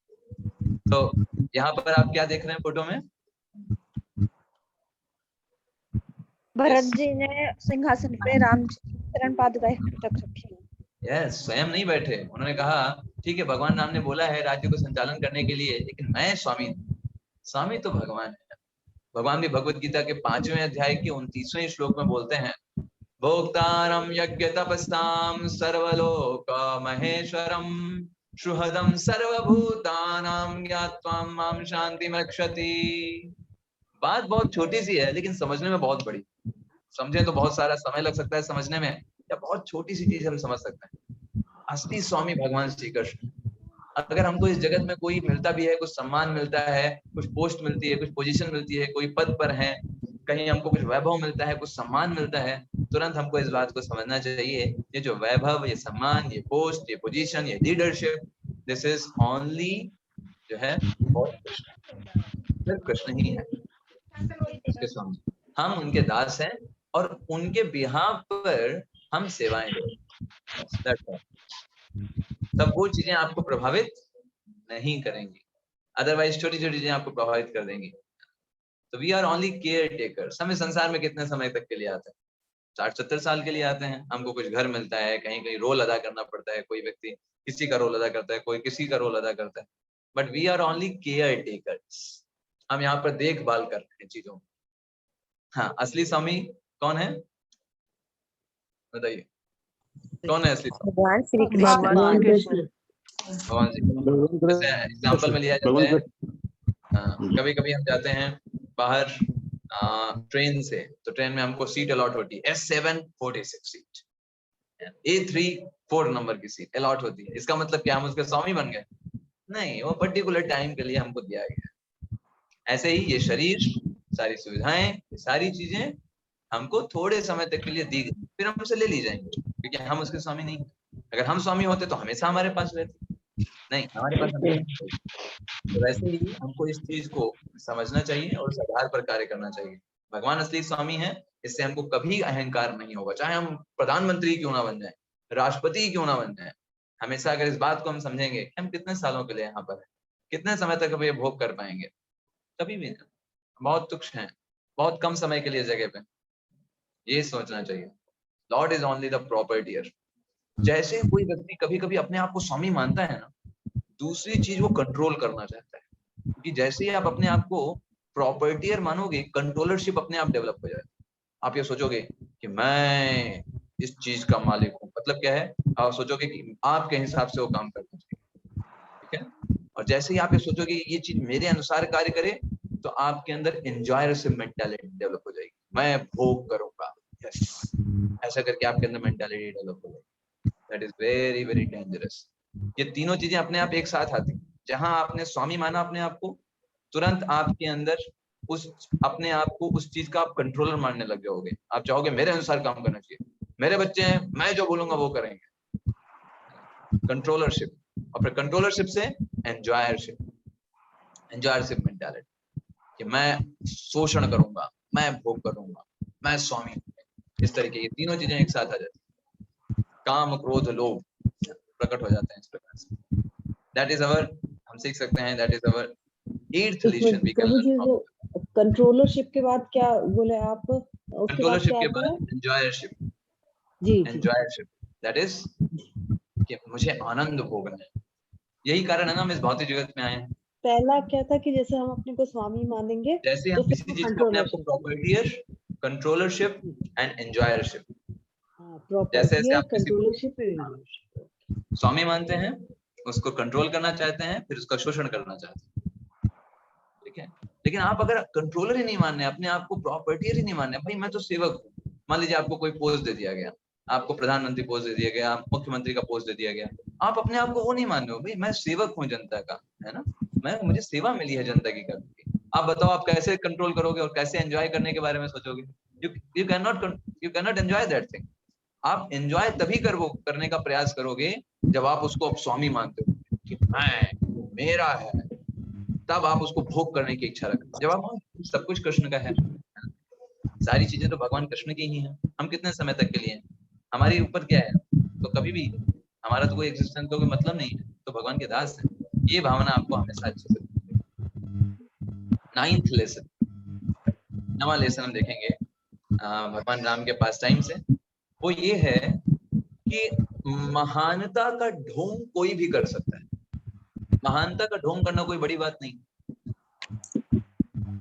[SPEAKER 1] तो यहाँ पर आप क्या देख रहे हैं फोटो में,
[SPEAKER 4] भरत जी ने सिंहासन पे राम चरण पादुकाएं रख रखी हैं।
[SPEAKER 1] यस, स्वयं नहीं बैठे। उन्होंने कहा ठीक है भगवान राम ने बोला है राज्य को संचालन करने के लिए, लेकिन मैं स्वामी तो भगवान है। भगवान भी भगवत गीता के 5वें अध्याय के 29वें श्लोक में बोलते हैं, भोक्तारं यज्ञ तपस्तां सर्वलोक महेश्वरम सुहृदं सर्वभूतानां ज्ञात्वा मां शान्तिमक्षति। बात बहुत छोटी सी है लेकिन समझने में बहुत बड़ी। समझे तो बहुत सारा समय लग सकता है समझने में, या बहुत छोटी सी चीज हम समझ सकते हैं। असली स्वामी भगवान श्री कृष्ण। अगर हमको इस जगत में कोई मिलता भी है, कुछ सम्मान मिलता है, कुछ पोस्ट मिलती है, कुछ पोजीशन मिलती है, कोई पद पर है, कहीं हमको कुछ वैभव मिलता है, कुछ सम्मान मिलता है, तुरंत हमको इस बात को समझना चाहिए ये जो वैभव, ये सम्मान, ये पोस्ट, ये पोजीशन, ये लीडरशिप, दिस इज ओनली जो है सिर्फ कृष्ण ही है, उसके स्वामी। हम उनके दास हैं और उनके बिहाफ पर हम सेवाएं दें। तब वो चीजें आपको प्रभावित नहीं करेंगी, अदरवाइज छोटी छोटी चीजें आपको प्रभावित कर देंगी। तो we are only caretakers. हम इस संसार में कितने समय तक के लिए आते हैं, 60-70 साल के लिए आते हैं। हमको कुछ घर मिलता है, कहीं कहीं रोल अदा करना पड़ता है, कोई व्यक्ति किसी का रोल अदा करता है, कोई किसी का रोल अदा करता है, but we are only caretakers. हम यहाँ पर देखभाल कर रहे हैं चीजों। हाँ, असली स्वामी कौन है बताइए, कौन है असली स्वामी?
[SPEAKER 5] भगवान श्री कृष्ण।
[SPEAKER 1] भगवान जी। एग्जाम्पल में लिया जाता है, कभी कभी हम जाते हैं बाहर ट्रेन से, तो ट्रेन में हमको सीट अलॉट होती है, S746 सीट, A34 नंबर की सीट अलॉट होती है। इसका मतलब क्या हम उसके स्वामी बन गए? नहीं, वो पर्टिकुलर टाइम के लिए हमको दिया गया। ऐसे ही ये शरीर, सारी सुविधाएं, सारी चीजें हमको थोड़े समय तक के लिए दी गई, फिर हमसे ले ली जाएंगे, क्योंकि हम उसके स्वामी नहीं। अगर हम स्वामी होते तो हमेशा हमारे पास रहते, नहीं हमारे पास हमेशा। तो वैसे ही हमको इस चीज को समझना चाहिए और उस आधार पर कार्य करना चाहिए। भगवान असली स्वामी है इससे हमको कभी अहंकार नहीं होगा, चाहे हम प्रधानमंत्री क्यों ना बन जाए, राष्ट्रपति क्यों ना बन जाए। हमेशा अगर इस बात को हम समझेंगे कि हम कितने सालों के लिए यहाँ पर हैं, कितने समय तक हम ये भोग कर पाएंगे, कभी भी नहीं, बहुत तुच्छ हैं, बहुत कम समय के लिए जगह पे, ये सोचना चाहिए। Lord is only the proprietor. जैसे कोई व्यक्ति कभी कभी अपने आप को स्वामी मानता है ना, दूसरी चीज वो कंट्रोल करना चाहता है, क्योंकि जैसे ही आप अपने आप को प्रॉपर्टियर मानोगे, कंट्रोलरशिप अपने आप डेवलप हो जाएगा। आप ये सोचोगे कि मैं इस चीज का मालिक हूँ, मतलब क्या है, आप सोचोगे कि आपके हिसाब से वो काम करना चाहिए, ठीक है। और जैसे ही आप ये सोचोगे ये चीज मेरे अनुसार कार्य करे, तो आपके अंदर एंजॉयरशिप मेंटालिटी डेवलप हो जाएगी, मैं भोग करूंगा, यस, ऐसा करके आपके अंदर मेंटालिटी डेवलप हो जाएगी। That is very very dangerous. ये तीनों चीजें अपने आप एक साथ आती, जहां आपने स्वामी माना अपने आप को, तुरंत आपके अंदर उस अपने आप को उस चीज का आप कंट्रोलर मानने लग जाओगे। आप चाहोगे मेरे अनुसार काम करना चाहिए, मेरे बच्चे हैं, मैं जो बोलूंगा वो करेंगे, कंट्रोलरशिप। और फिर कंट्रोलरशिप से एंजॉयरशिप, एंजॉयरशिप मेंटालिटी कि मैं शोषण करूंगा, मैं भोग करूंगा, मैं स्वामी हूं। इस तरीके की तीनों चीजें एक साथ आ जाती, काम क्रोध लोभ प्रकट हो जाते हैं इस प्रकार से। दैट इज अवर, हम सीख सकते हैं, that is our 8th lesson we can learn from.
[SPEAKER 8] Controllership के बाद क्या बोले आप? उसके बाद
[SPEAKER 1] कंट्रोलरशिप
[SPEAKER 8] क्या
[SPEAKER 1] के
[SPEAKER 8] आता है?
[SPEAKER 1] बाद एंजॉयरशिप।
[SPEAKER 8] जी
[SPEAKER 1] एंजॉयरशिप दैट इज कि मुझे आनंद भोगना है। यही कारण है ना हम इस भौतिक जगत में आए हैं।
[SPEAKER 8] पहला क्या था कि जैसे हम अपने को स्वामी मानेंगे,
[SPEAKER 1] जैसे
[SPEAKER 8] तो
[SPEAKER 1] हम
[SPEAKER 8] फिर
[SPEAKER 1] किसी चीज को अपने आप को प्रॉपर्टियर, कंट्रोलरशिप एंड एंजॉयरशिप, जैसे जैसे
[SPEAKER 8] प्रॉपर्टी,
[SPEAKER 1] आप किसी को
[SPEAKER 8] कंट्रोलरशिप,
[SPEAKER 1] स्वामी मानते हैं, उसको कंट्रोल करना चाहते हैं, फिर उसका शोषण करना चाहते हैं, ठीक है। लेकिन आप अगर कंट्रोलर ही नहीं मानने, अपने आप को प्रॉपर्टियर ही नहीं मानने, भाई मैं तो सेवक हूँ। मान लीजिए आपको कोई पोस्ट दे दिया गया, आपको प्रधानमंत्री पोस्ट दे दिया गया, मुख्यमंत्री का पोस्ट दे दिया गया, आप अपने आप को वो नहीं मान रहे हो, भाई मैं सेवक हूँ जनता का, है ना, मैं, मुझे सेवा मिली है जनता की करने की। आप बताओ आप कैसे कंट्रोल करोगे और कैसे एंजॉय करने के बारे में सोचोगे? You can not enjoy that thing. आप एंजॉय तभी करने का प्रयास करोगे जब आप उसको अब स्वामी मानते हो कि मैं, मेरा है, तब आप उसको भोग करने की इच्छा रखते हो। जब आप सब कुछ कृष्ण का है, सारी चीजें तो भगवान कृष्ण की ही हैं, हम कितने समय तक के लिए हैं, हमारे ऊपर क्या है, तो कभी भी हमारा तो कोई एग्जिस्टेंस का कोई मतलब नहीं है, तो भगवान के दास है। ये भावना आपको हमेशा अच्छे से। 9th लेसन, नवा लेसन हम देखेंगे भगवान राम के पास टाइम से, वो ये है कि महानता का ढोंग कोई भी कर सकता है। महानता का ढोंग करना कोई बड़ी बात नहीं।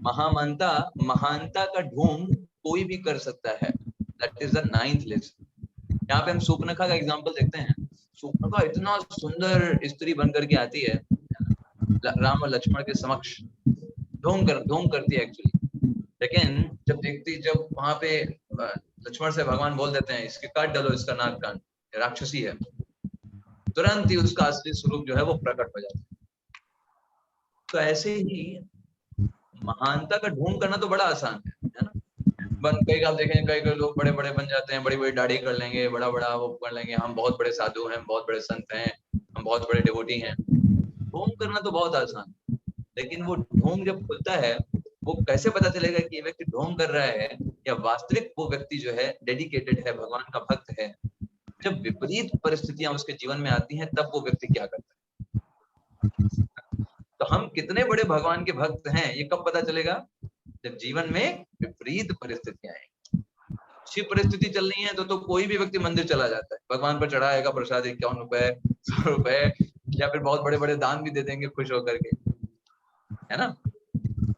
[SPEAKER 1] महानता का ढोंग कोई भी कर सकता है। That is the 9th lesson. यहाँ पे हम सूर्पनखा का एग्जांपल देखते हैं। सूर्पनखा इतना सुंदर स्त्री बनकर के आती है राम और लक्ष्मण के समक्ष, ढोंग करती है एक्चुअली। लेकिन जब वहां पे लक्ष्मण से भगवान बोल देते हैं इसके काट डालो, इसका नाक कान, राक्षसी है, तुरंत ही उसका असली स्वरूप जो है वो प्रकट हो जाता है। तो ऐसे ही महानता का ढोंग करना तो बड़ा आसान है ना। कई आप देखें, कई लोग बड़े बड़े बन जाते हैं, बड़ी बड़ी दाढ़ी कर लेंगे, बड़ा बड़ा वो कर लेंगे, हम बहुत बड़े साधु हैं, बहुत बड़े संत हैं, हम बहुत बड़े डिवोटी हैं। ढोंग करना तो बहुत आसान, लेकिन वो ढोंग जब खुलता है, वो कैसे पता चलेगा कि ये व्यक्ति ढोंग कर रहा है या वास्तविक वो व्यक्ति जो है डेडिकेटेड है, भगवान का भक्त है। जब विपरीत परिस्थितियां उसके जीवन में आती हैं, तब वो व्यक्ति क्या करता है। तो हम कितने बड़े भगवान के भक्त हैं ये कब पता चलेगा? जब जीवन में विपरीत परिस्थितियां आएंगी। अच्छी परिस्थिति चल रही है तो कोई भी व्यक्ति मंदिर चला जाता है, भगवान पर चढ़ाएगा प्रसाद 51 रुपए, 100 रुपए, या फिर बहुत बड़े बड़े दान भी दे देंगे खुश होकर के, है ना।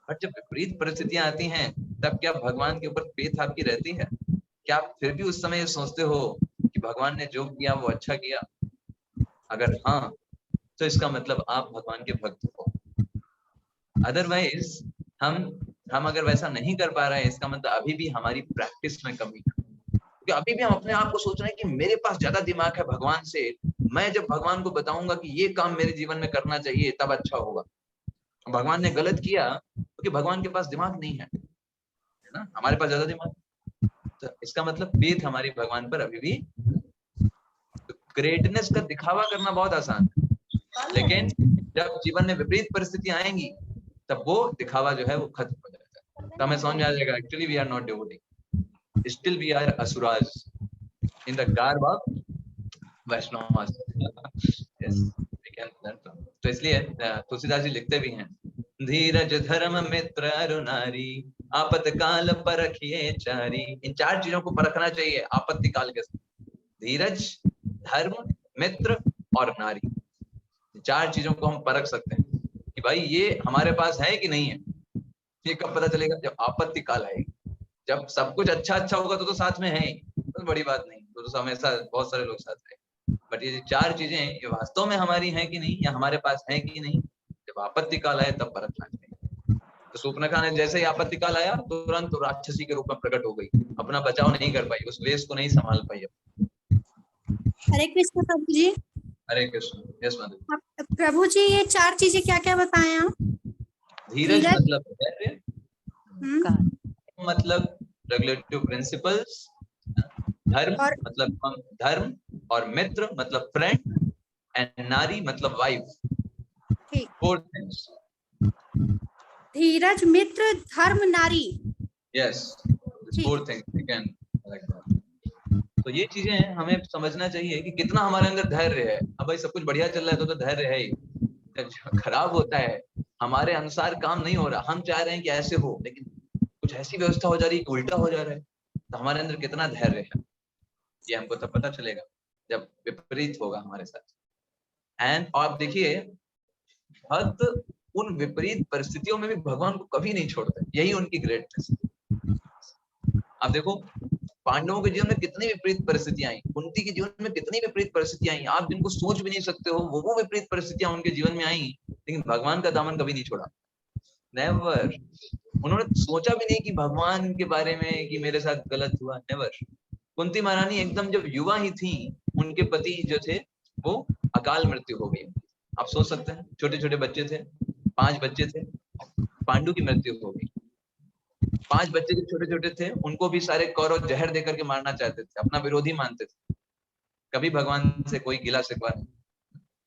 [SPEAKER 1] बट जब विपरीत परिस्थितियां आती हैं, तब क्या भगवान के ऊपर फेथ आपकी रहती है? क्या आप फिर भी उस समय सोचते हो कि भगवान ने जो किया वो अच्छा किया? अगर हाँ, तो इसका मतलब आप भगवान के भक्त हो। अदरवाइज हम अगर वैसा नहीं कर पा रहे हैं, इसका मतलब अभी भी हमारी प्रैक्टिस में कमी है। क्योंकि अभी भी हम अपने आप को सोच रहे हैं कि मेरे पास ज्यादा दिमाग है भगवान से, मैं जब भगवान को बताऊंगा कि ये काम मेरे जीवन में करना चाहिए तब अच्छा होगा। भगवान ने गलत किया क्योंकि भगवान के पास दिमाग नहीं है ना, हमारे पास ज्यादा दिमाग। तो इसका मतलब फेथ हमारी भगवान पर अभी भी। तो ग्रेटनेस का दिखावा करना बहुत आसान है, लेकिन जब जीवन में विपरीत परिस्थितियां आएंगी तब वो दिखावा जो है वो खत्म हो जाता है। तो हमें समझ में आ जाएगा actually we are not devotee, still we are asuras in the garb of Vaishnavas. Yes, we can learn from. तो इसलिए तुलसीदास जी लिखते भी हैं, धीरज धर्म मित्र अरु नारी आपत काल परखिए चारी। इन 4 चीजों को परखना चाहिए आपत्ति काल के समय। धीरज, धर्म, मित्र और नारी, 4 चीजों को हम परख सकते हैं कि भाई ये हमारे पास है कि नहीं है। ये कब पता चलेगा? जब आपत्ति काल आएगी। जब सब कुछ अच्छा अच्छा होगा तो साथ में है, तो बड़ी बात नहीं, तो हमेशा बहुत सारे लोग साथ हैं। बट ये 4 चीजें ये वास्तव में हमारी हैं कि नहीं, या हमारे पास है कि नहीं, जब आपत्ति काल आए तब परखना चाहिए। तो शूर्पणखा ने जैसे ही आपत्ति काल आया तुरंत तो राक्षसी के रूप में प्रकट हो गई, अपना बचाव नहीं कर पाई, उस वेश को नहीं संभाल पाई।
[SPEAKER 9] हरे कृष्ण प्रभु जी।
[SPEAKER 1] हरे कृष्ण। यस माधव।
[SPEAKER 9] प्रभु जी ये 4 चीजें क्या क्या बताए आप?
[SPEAKER 1] धीरज मतलब धैर्य, मतलब रेगुलेटिव प्रिंसिपल्स, धर्म मतलब धर्म, और मित्र मतलब फ्रेंड, एंड नारी मतलब वाइफ।
[SPEAKER 9] ठीक।
[SPEAKER 1] 4 थिंग्स।
[SPEAKER 9] धीरज, मित्र, धर्म, नारी।
[SPEAKER 1] Yes, 4 things we can like that. तो ये चीजें हमें समझना चाहिए कि कितना हमारे अंदर धैर्य है। अब भाई सब कुछ बढ़िया चल रहा है तो धैर्य है ही। जब खराब होता है, हमारे अनुसार काम नहीं हो रहा, हम चाह रहे हैं कि ऐसे हो, लेकिन कुछ ऐसी व्यवस्था हो जा रही है कि उल्टा हो जा रहा है, तो हमारे अंदर कितना धैर्य है ये हमको तब पता चलेगा जब विपरीत होगा हमारे साथ। एंड आप देखिए, भक्त उन विपरीत परिस्थितियों में भी भगवान को कभी नहीं छोड़ते, यही उनकी ग्रेटनेस है। आप देखो पांडवों के जीवन में कितनी विपरीत परिस्थितियां आई, कुंती के जीवन में कितनी विपरीत परिस्थितियां आई, आप जिनको सोच भी नहीं सकते हो वो विपरीत परिस्थितियां उनके जीवन में आई, लेकिन भगवान का दामन कभी नहीं छोड़ा। नेवर। उन्होंने सोचा भी नहीं कि भगवान के बारे में कि मेरे साथ गलत हुआ, नेवर। कुंती महारानी एकदम जब युवा ही थी, उनके पति जो थे वो अकाल मृत्यु हो गई। आप सोच सकते हैं, छोटे छोटे बच्चे थे, 5 बच्चे थे, पांडु की मृत्यु हो गई। 5 बच्चे जो छोटे छोटे थे उनको भी सारे कौरव जहर देकर के मारना चाहते थे, अपना विरोधी मानते थे। कभी भगवान से कोई गिला शिकवा नहीं,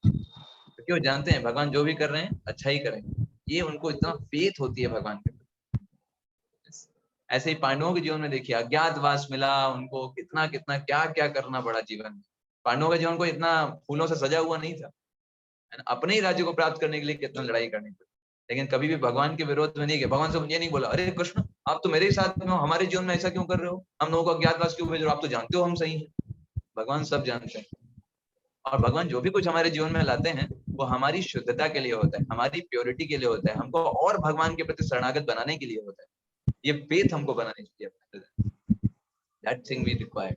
[SPEAKER 1] क्योंकि वो जानते हैं भगवान जो भी कर रहे हैं अच्छा ही करेंगे। ये उनको इतना फेथ होती है भगवान के। ऐसे ही पांडवों के जीवन में देखिए, अज्ञातवास मिला उनको, कितना कितना क्या क्या करना पड़ा जीवन में। पांडवों का जीवन को इतना फूलों से सजा हुआ नहीं था, अपने ही राज्य को प्राप्त करने के लिए कितना लड़ाई करनी पड़ी, लेकिन कभी भी भगवान के विरोध में नहीं गए। भगवान से ये नहीं बोला, अरे कृष्ण आप तो मेरे ही साथ में हो, हमारे जीवन में ऐसा क्यों कर रहे हो, हम लोगों को अज्ञातवास क्यों भेज रहे हो, आप तो जानते हो हम सही है। भगवान सब जानते हैं, और भगवान जो भी कुछ हमारे जीवन में लाते हैं वो हमारी शुद्धता के लिए होता है, हमारी प्योरिटी के लिए होता है, हमको और भगवान के प्रति शरणागत बनाने के लिए होता है। ये फेथ हमको बनानी चाहिए। That thing we require.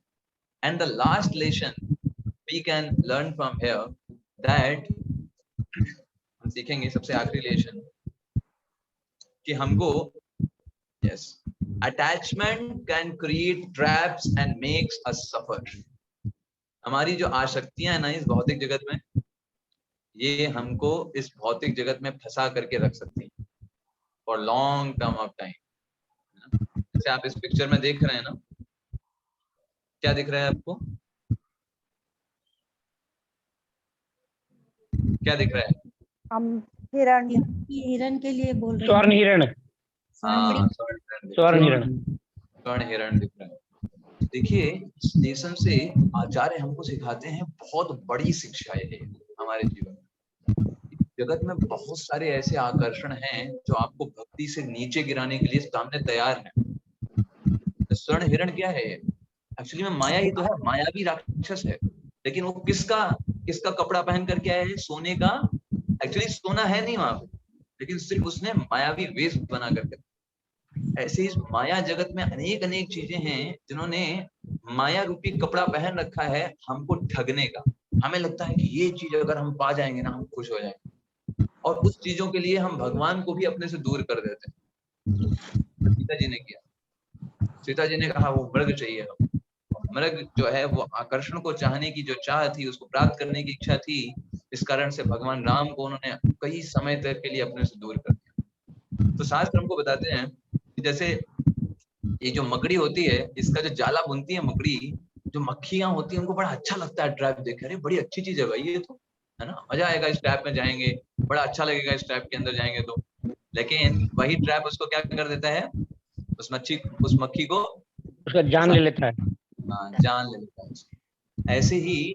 [SPEAKER 1] And the last lesson we can learn from here that हम सीखेंगे, सबसे आखिरी लेसन कि हमको yes attachment can create traps and makes us suffer. हमारी जो आसक्तियां है ना इस भौतिक जगत में, ये हमको इस भौतिक जगत में फंसा करके रख सकती है for long term of time. जैसे आप इस पिक्चर में देख रहे हैं ना, क्या दिख रहा है आपको, क्या दिख रहा है?
[SPEAKER 4] हम हिरण
[SPEAKER 9] के लिए बोल रहे हैं।
[SPEAKER 10] स्वर्ण हिरण।
[SPEAKER 1] हाँ,
[SPEAKER 10] स्वर्ण हिरण।
[SPEAKER 1] स्वर्ण हिरण दिख रहा है। देखिए इस लेसन से आचार्य हमको सिखाते हैं बहुत बड़ी शिक्षा है हमारे जीवन में। जगत में बहुत सारे ऐसे आकर्षण हैं जो आपको भक्ति से नीचे गिराने के लिए सामने तैयार हैं। स्वर्ण हिरण क्या है? एक्चुअली में माया ही तो है, मायावी राक्षस है, लेकिन वो किसका कपड़ा पहन करके आया है? सोने का। एक्चुअली सोना है नहीं वहां पे, लेकिन सिर्फ उसने मायावी वेश बना करके। ऐसे ही माया जगत में अनेक अनेक चीजें हैं जिन्होंने माया रूपी कपड़ा पहन रखा है हमको ठगने का। हमें लगता है कि ये चीज अगर हम पा जाएंगे ना हम खुश हो जाएंगे, और उस चीजों के लिए हम भगवान को भी अपने से दूर कर देते हैं। सीता जी ने किया, सीता जी ने कहा वो मृग चाहिए। मृग जो है वो आकर्षण को चाहने की जो चाह थी, उसको प्राप्त करने की इच्छा थी, इस कारण से भगवान राम को उन्होंने कई समय तक के लिए अपने से दूर कर दिया। तो शास्त्र हमको बताते हैं कि जैसे ये जो मकड़ी होती है, इसका जो जाला बुनती है मकड़ी, जो मक्खियां होती है उनको बड़ा अच्छा लगता है ट्रैप देख, अरे बड़ी अच्छी चीज है भाई ये तो, है ना, मजा आएगा इस ट्रैप में जाएंगे, बड़ा अच्छा लगेगा इस ट्रैप के अंदर जाएंगे तो। लेकिन वही ट्रैप उसको क्या कर देता है, उस मक्खी को
[SPEAKER 10] उसका जान ले लेता है।
[SPEAKER 1] हाँ, जान ले लेता है। ऐसे ही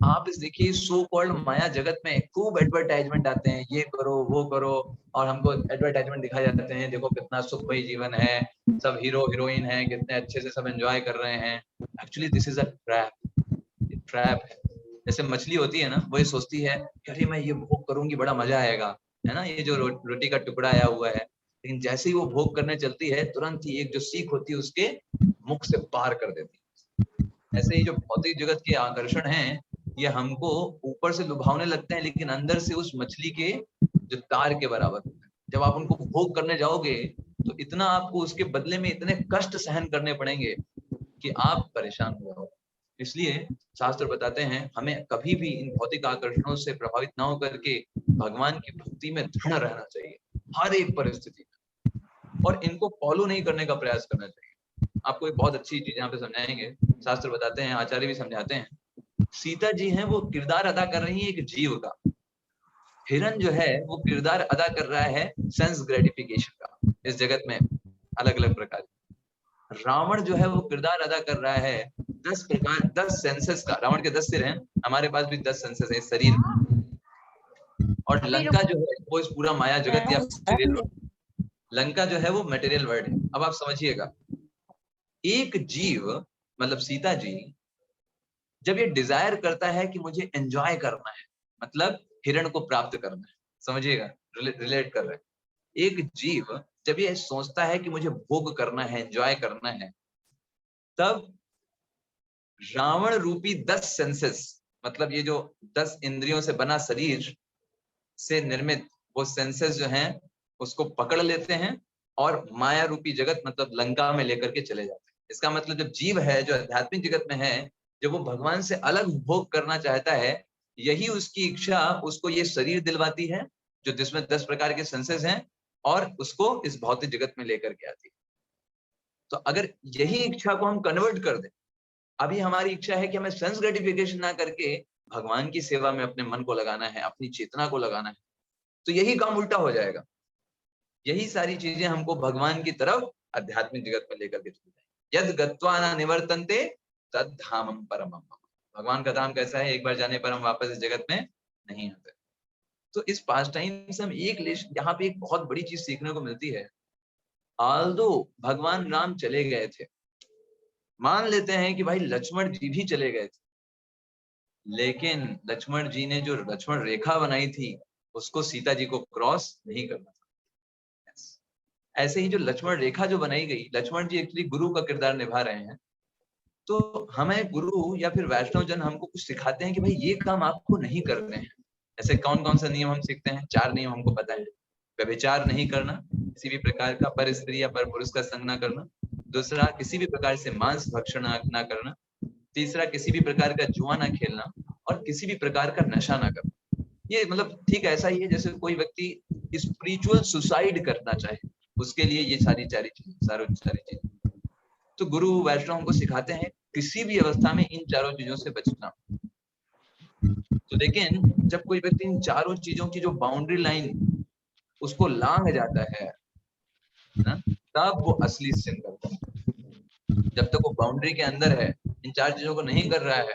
[SPEAKER 1] आप इस देखिए सो कॉल्ड माया जगत में खूब एडवर्टाइजमेंट आते हैं, ये करो वो करो, और हमको एडवर्टाइजमेंट दिखाए जाते हैं, देखो कितना सुखमयी जीवन है, सब हीरो हीरोइन है, कितने अच्छे से सब एंजॉय कर रहे हैं। Actually this is a trap है। जैसे मछली होती है ना, वो ये सोचती है कि अरे मैं ये भोग करूंगी बड़ा मजा आएगा, है ना, ये जो रोटी का टुकड़ा आया हुआ है, लेकिन जैसे ही वो भोग करने चलती है तुरंत ही एक जो सीख होती है उसके मुख से पार कर देती है। ऐसे ही जो भौतिक जगत के आकर्षण हैं, ये हमको ऊपर से लुभावने लगते हैं, लेकिन अंदर से उस मछली के जो तार के बराबर होते हैं। जब आप उनको भोग करने जाओगे तो इतना आपको उसके बदले में इतने कष्ट सहन करने पड़ेंगे कि आप परेशान हो जाओगे। इसलिए शास्त्र बताते हैं हमें कभी भी इन भौतिक आकर्षणों से प्रभावित ना होकर के भगवान की भक्ति में दृढ़ रहना चाहिए हर एक परिस्थिति में, और इनको फॉलो नहीं करने का प्रयास करना चाहिए। आपको एक बहुत अच्छी चीज यहाँ पे समझाएंगे। शास्त्र बताते हैं, आचार्य भी समझाते हैं, सीता जी हैं वो किरदार अदा कर रही है एक जीव का, हिरण जो है वो किरदार अदा कर रहा है सेंस ग्रेटिफिकेशन का इस जगत में अलग अलग प्रकार। रावण जो है वो किरदार अदा कर रहा है 10 सेंसेस का। रावण के 10 सिर हैं, हमारे पास भी 10 सेंसेस है शरीर में। और लंका जो है वो इस पूरा माया जगत या लंका जो है वो मटेरियल वर्ल्ड है। अब आप समझिएगा, एक जीव मतलब सीता जी जब ये डिजायर करता है कि मुझे एंजॉय करना है, मतलब हिरण को प्राप्त करना है, समझिएगा, रिलेट कर रहे हैं। एक जीव जब ये सोचता है कि मुझे भोग करना है, एंजॉय करना है, तब रावण रूपी 10 सेंसेस, मतलब ये जो 10 इंद्रियों से बना शरीर से निर्मित वो सेंसेस जो हैं उसको पकड़ लेते हैं और माया रूपी जगत मतलब लंका में लेकर के चले जाते हैं। इसका मतलब जब जीव है जो आध्यात्मिक जगत में है, जब वो भगवान से अलग भोग करना चाहता है, यही उसकी इच्छा उसको ये शरीर दिलवाती है जो जिसमें 10 प्रकार के सेंसेस हैं और उसको इस भौतिक जगत में लेकर के आती है। तो अगर यही इच्छा को हम कन्वर्ट कर दें, अभी हमारी इच्छा है कि हमें सेंस ग्रेटिफिकेशन ना करके भगवान की सेवा में अपने मन को लगाना है, अपनी चेतना को लगाना है, तो यही काम उल्टा हो जाएगा। यही सारी चीजें हमको भगवान की तरफ आध्यात्मिक जगत में लेकर के चलते हैं। यद गत्वा न निवर्तन्ते तद धामम परमम। भगवान का धाम कैसा है, एक बार जाने पर हम वापस इस जगत में नहीं आते। तो इस पास टाइम से हम यहाँ पे एक बहुत बड़ी चीज सीखने को मिलती है। आल्दो भगवान राम चले गए थे, मान लेते हैं कि भाई लक्ष्मण जी भी चले गए थे, लेकिन लक्ष्मण जी ने जो लक्ष्मण रेखा बनाई थी उसको सीता जी को क्रॉस नहीं करना था। ऐसे ही जो लक्ष्मण रेखा जो बनाई गई, लक्ष्मण जी एक्चुअली गुरु का किरदार निभा रहे हैं। तो हमें गुरु या फिर वैष्णव जन हमको कुछ सिखाते हैं कि भाई ये काम आपको नहीं करने हैं। ऐसे कौन कौन सा नियम हम सीखते हैं? 4 नियम हमको पता है। व्यभिचार नहीं करना, किसी भी प्रकार का पर स्त्री या पर पुरुष का संग ना करना। दूसरा, किसी भी प्रकार से मांस भक्षण ना करना। तीसरा, किसी भी प्रकार का जुआ ना खेलना, और किसी भी प्रकार का नशा ना करना। ये मतलब ठीक ऐसा ही है जैसे कोई व्यक्ति स्पिरिचुअल सुसाइड करना चाहे, उसके लिए ये सारी चीजें। तो गुरु वैष्णव हमको सिखाते हैं किसी भी अवस्था में इन चारों चीजों से बचना। तो लेकिन जब कोई व्यक्ति इन चारों चीजों की जो बाउंड्री लाइन उसको लांघ जाता है ना, तब वो असली सिन करता है। जब तक वो बाउंड्री के अंदर है, इन 4 चीजों को नहीं कर रहा है,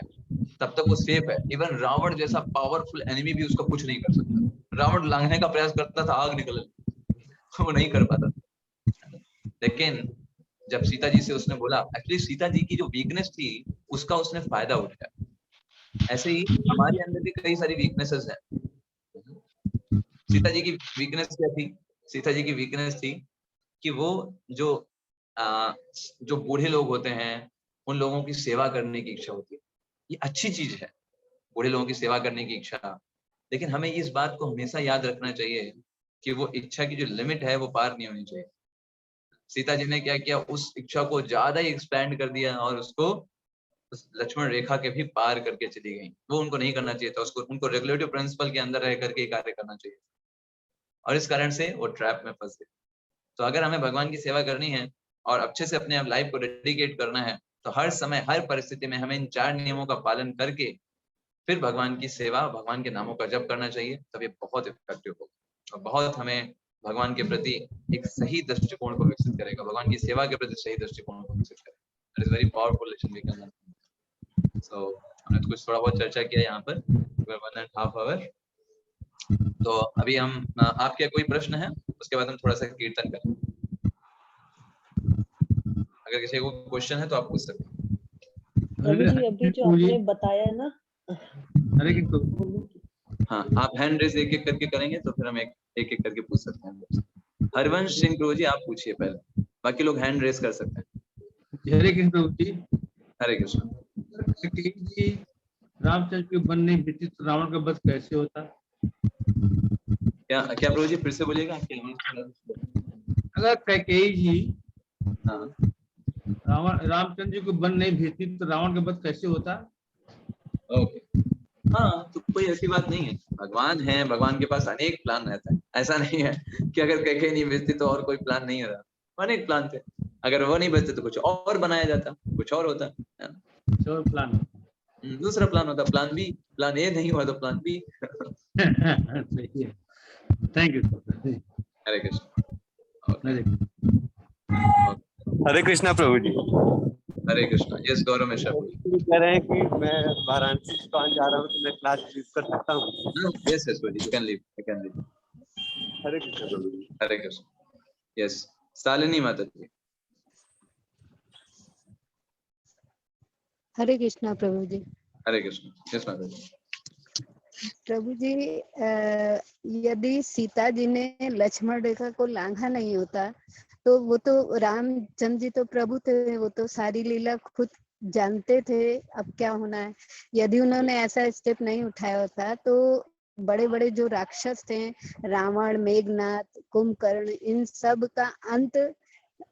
[SPEAKER 1] तब तक वो सेफ है। इवन रावण जैसा पावरफुल एनिमी भी उसका कुछ नहीं कर सकता। रावण लांघने का प्रयास करता था, आग निकल, वो नहीं कर पाता। लेकिन जब सीता जी से उसने बोला, एक्चुअली सीता जी की जो वीकनेस थी उसका उसने फायदा उठाया। ऐसे ही हमारे अंदर भी कई सारी वीकनेसेस हैं। सीता जी की वीकनेस क्या थी? सीता जी की वीकनेस थी कि वो जो बूढ़े लोग होते हैं उन लोगों की सेवा करने की इच्छा होती है। ये अच्छी चीज है, बूढ़े लोगों की सेवा करने की इच्छा, लेकिन हमें इस बात को हमेशा याद रखना चाहिए कि वो इच्छा की जो लिमिट है वो पार नहीं होनी चाहिए। सीता जी ने क्या किया, उस इच्छा को ज्यादा ही एक्सपैंड कर दिया और उसको उस लक्ष्मण रेखा के भी पार करके चली गई। वो उनको नहीं करना चाहिए था, उनको रेगुलेटिव प्रिंसिपल के अंदर रह करके कार्य करना चाहिए, और इस कारण से वो ट्रैप में फंस गए। तो अगर हमें भगवान की सेवा करनी है और अच्छे से अपने लाइफ को डेडिकेट करना है, तो हर समय हर परिस्थिति में हमें इन 4 नियमों का पालन करके फिर भगवान की सेवा, भगवान के नामों का जप करना चाहिए। तब ये बहुत इफेक्टिव होगा और बहुत हमें भगवान के प्रति एक सही दृष्टिकोण को विकसित करेगा, भगवान की सेवा के प्रति सही दृष्टिकोण को विकसित करेगा। That is very powerful lesson we can learn. So हमने तो कुछ थोड़ा बहुत चर्चा किया यहाँ पर 1.5 hour. तो अभी हम आपके कोई प्रश्न है उसके बाद हम थोड़ा सा कीर्तन करें. अगर किसी को क्वेश्चन है तो आप पूछ सकते हैं.
[SPEAKER 8] प्रभु जी अभी जो आपने बताया ना,
[SPEAKER 6] हरे कृष्ण।
[SPEAKER 1] हाँ, आप हैंड रेस एक एक करके करेंगे तो फिर हम एक एक करके पूछ सकते हैं. हरवंश सिंह प्रभु जी आप पूछिए पहले, बाकी लोग हैंड रेस कर सकते हैं.
[SPEAKER 6] हरे कृष्ण प्रभु जी।
[SPEAKER 1] हरे कृष्ण.
[SPEAKER 6] कैकेयी जी रामचंद्र के वन नहीं भेजी तो रावण का वध कैसे होता?
[SPEAKER 1] क्या क्या प्रभु जी फिर से बोलिएगा.
[SPEAKER 6] अगर कैकेयी जी
[SPEAKER 1] हाँ
[SPEAKER 6] रामचंद्र जी को वन नहीं भेजती तो रावण का वध कैसे होता?
[SPEAKER 1] ओके. हाँ, तो कोई ऐसी बात नहीं है. भगवान है, भगवान के पास अनेक प्लान रहता है. ऐसा नहीं है कि अगर कैकेयी नहीं भेजती तो और कोई प्लान नहीं रहा. अनेक प्लान थे. अगर वो नहीं भेजते तो कुछ और बनाया जाता, कुछ और होता.
[SPEAKER 6] प्लान
[SPEAKER 1] दूसरा प्लान होता. Plan B. प्लान ए नहीं हुआ तो plan B.
[SPEAKER 6] Thank you.
[SPEAKER 1] Hare Krishna.
[SPEAKER 10] Hare Krishna Prabhu ji.
[SPEAKER 1] Hare Krishna. Yes Gaurav Mishra.
[SPEAKER 10] कह रहे हैं कि मैं वाराणसी स्कॉन जा रहा हूँ तो मैं क्लास लीव कर सकता हूँ?
[SPEAKER 1] Yes yes you can leave. You can leave.
[SPEAKER 10] Hare Krishna Prabhu ji.
[SPEAKER 1] Hare Krishna. Yes Shalini माता जी.
[SPEAKER 3] हरे कृष्णा प्रभु जी।
[SPEAKER 1] हरे कृष्ण. यस माता जी.
[SPEAKER 3] प्रभु जी यदि सीता जी ने लक्ष्मण रेखा को लांघा नहीं होता तो वो तो रामचंद्र जी तो प्रभु थे, वो तो सारी लीला खुद जानते थे अब क्या होना है. यदि उन्होंने ऐसा स्टेप नहीं उठाया होता तो बड़े बड़े जो राक्षस थे रावण, मेघनाथ, कुंभकर्ण, इन सब का अंत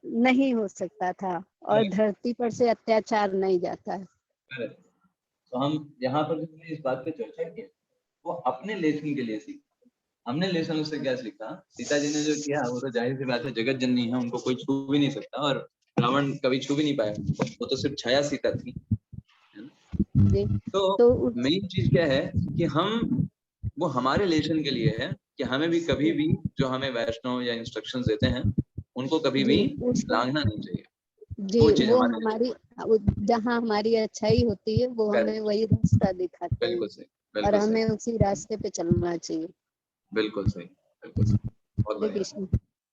[SPEAKER 3] नहीं हो सकता था और धरती पर से अत्याचार नहीं जाता.
[SPEAKER 1] तो हम यहाँ पर इस बात पे चर्चा की वो अपने लेसन के लिए सीखा. हमने लेसन उससे क्या सीखा? सीता जी ने जो किया वो तो जाहिर सी बात है जगत जननी है, उनको कोई छू भी नहीं सकता और रावण कभी छू भी नहीं पाया. वो तो सिर्फ छाया सीता थी. तो मेन चीज क्या है कि हम वो हमारे लेसन के लिए है कि हमें भी कभी भी जो हमें वैष्णव या इंस्ट्रक्शंस देते हैं उनको कभी भी लांघना नहीं चाहिए.
[SPEAKER 3] जी वो हमारी जहाँ हमारी अच्छाई होती है वो हमें वही रास्ता दिखाते हैं.
[SPEAKER 1] बिल्कुल सही.
[SPEAKER 3] और हमें उसी रास्ते पे चलना चाहिए.
[SPEAKER 1] बिल्कुल सही. बिल्कुल सही. बहुत बढ़िया.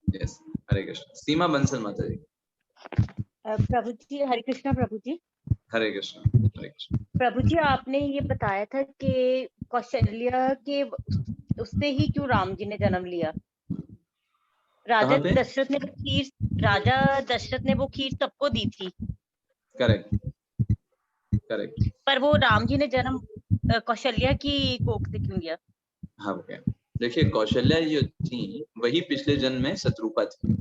[SPEAKER 1] यस. हरे कृष्ण. सीमा बंसल माता जी.
[SPEAKER 2] प्रभु जी हरे कृष्णा. प्रभु जी
[SPEAKER 1] हरे कृष्ण. हरे कृष्ण.
[SPEAKER 2] प्रभु जी आपने ये बताया था कि कौशल्या के उससे ही क्यों राम जी ने जन्म लिया. राजा दशरथ ने वो खीर सबको दी थी.
[SPEAKER 1] करेक्ट. करेक्ट.
[SPEAKER 2] पर वो राम जी ने जन्म कौशल्या की कोख से क्यों लिया?
[SPEAKER 1] हाँ ओके. देखिए कौशल्या जो थी वही पिछले जन्म में शत्रुपा थी.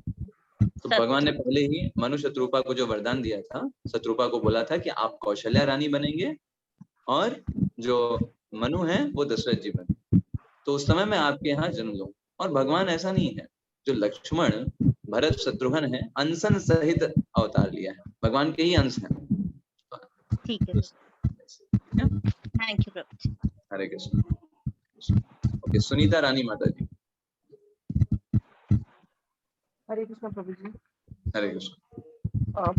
[SPEAKER 1] तो भगवान ने पहले ही मनु शत्रुपा को जो वरदान दिया था, शत्रुपा को बोला था कि आप कौशल्या रानी बनेंगे और जो मनु है वो दशरथ जी बने. तो उस समय मैं आपके यहाँ जन्म लूं. और भगवान ऐसा नहीं है, जो लक्ष्मण भरत शत्रुघ्न है अंशन सहित अवतार लिया है. भगवान के ही अंश हैं.
[SPEAKER 2] ठीक है. Thank you Prabhu ji.
[SPEAKER 1] Hare Krishna. Okay. Sunita Rani माता जी.
[SPEAKER 5] हरे कृष्णा प्रभु जी.
[SPEAKER 1] हरे कृष्ण.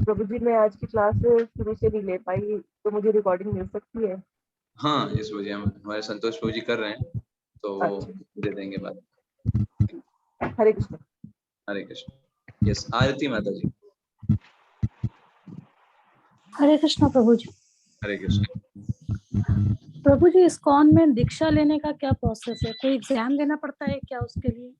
[SPEAKER 5] प्रभु जी मैं आज की क्लास शुरू से नहीं ले पाई तो मुझे रिकॉर्डिंग मिल सकती है?
[SPEAKER 1] हाँ इस वजह हम हमारे संतोष प्रभु जी कर रहे हैं तो दे देंगे बात.
[SPEAKER 5] हरे कृष्ण.
[SPEAKER 1] हरे कृष्ण. यस आरती माता जी.
[SPEAKER 9] हरे कृष्णा प्रभु जी.
[SPEAKER 1] हरे कृष्ण.
[SPEAKER 9] प्रभु जी इस्कॉन में दीक्षा लेने का क्या प्रोसेस है? कोई एग्जाम देना पड़ता है क्या उसके लिए?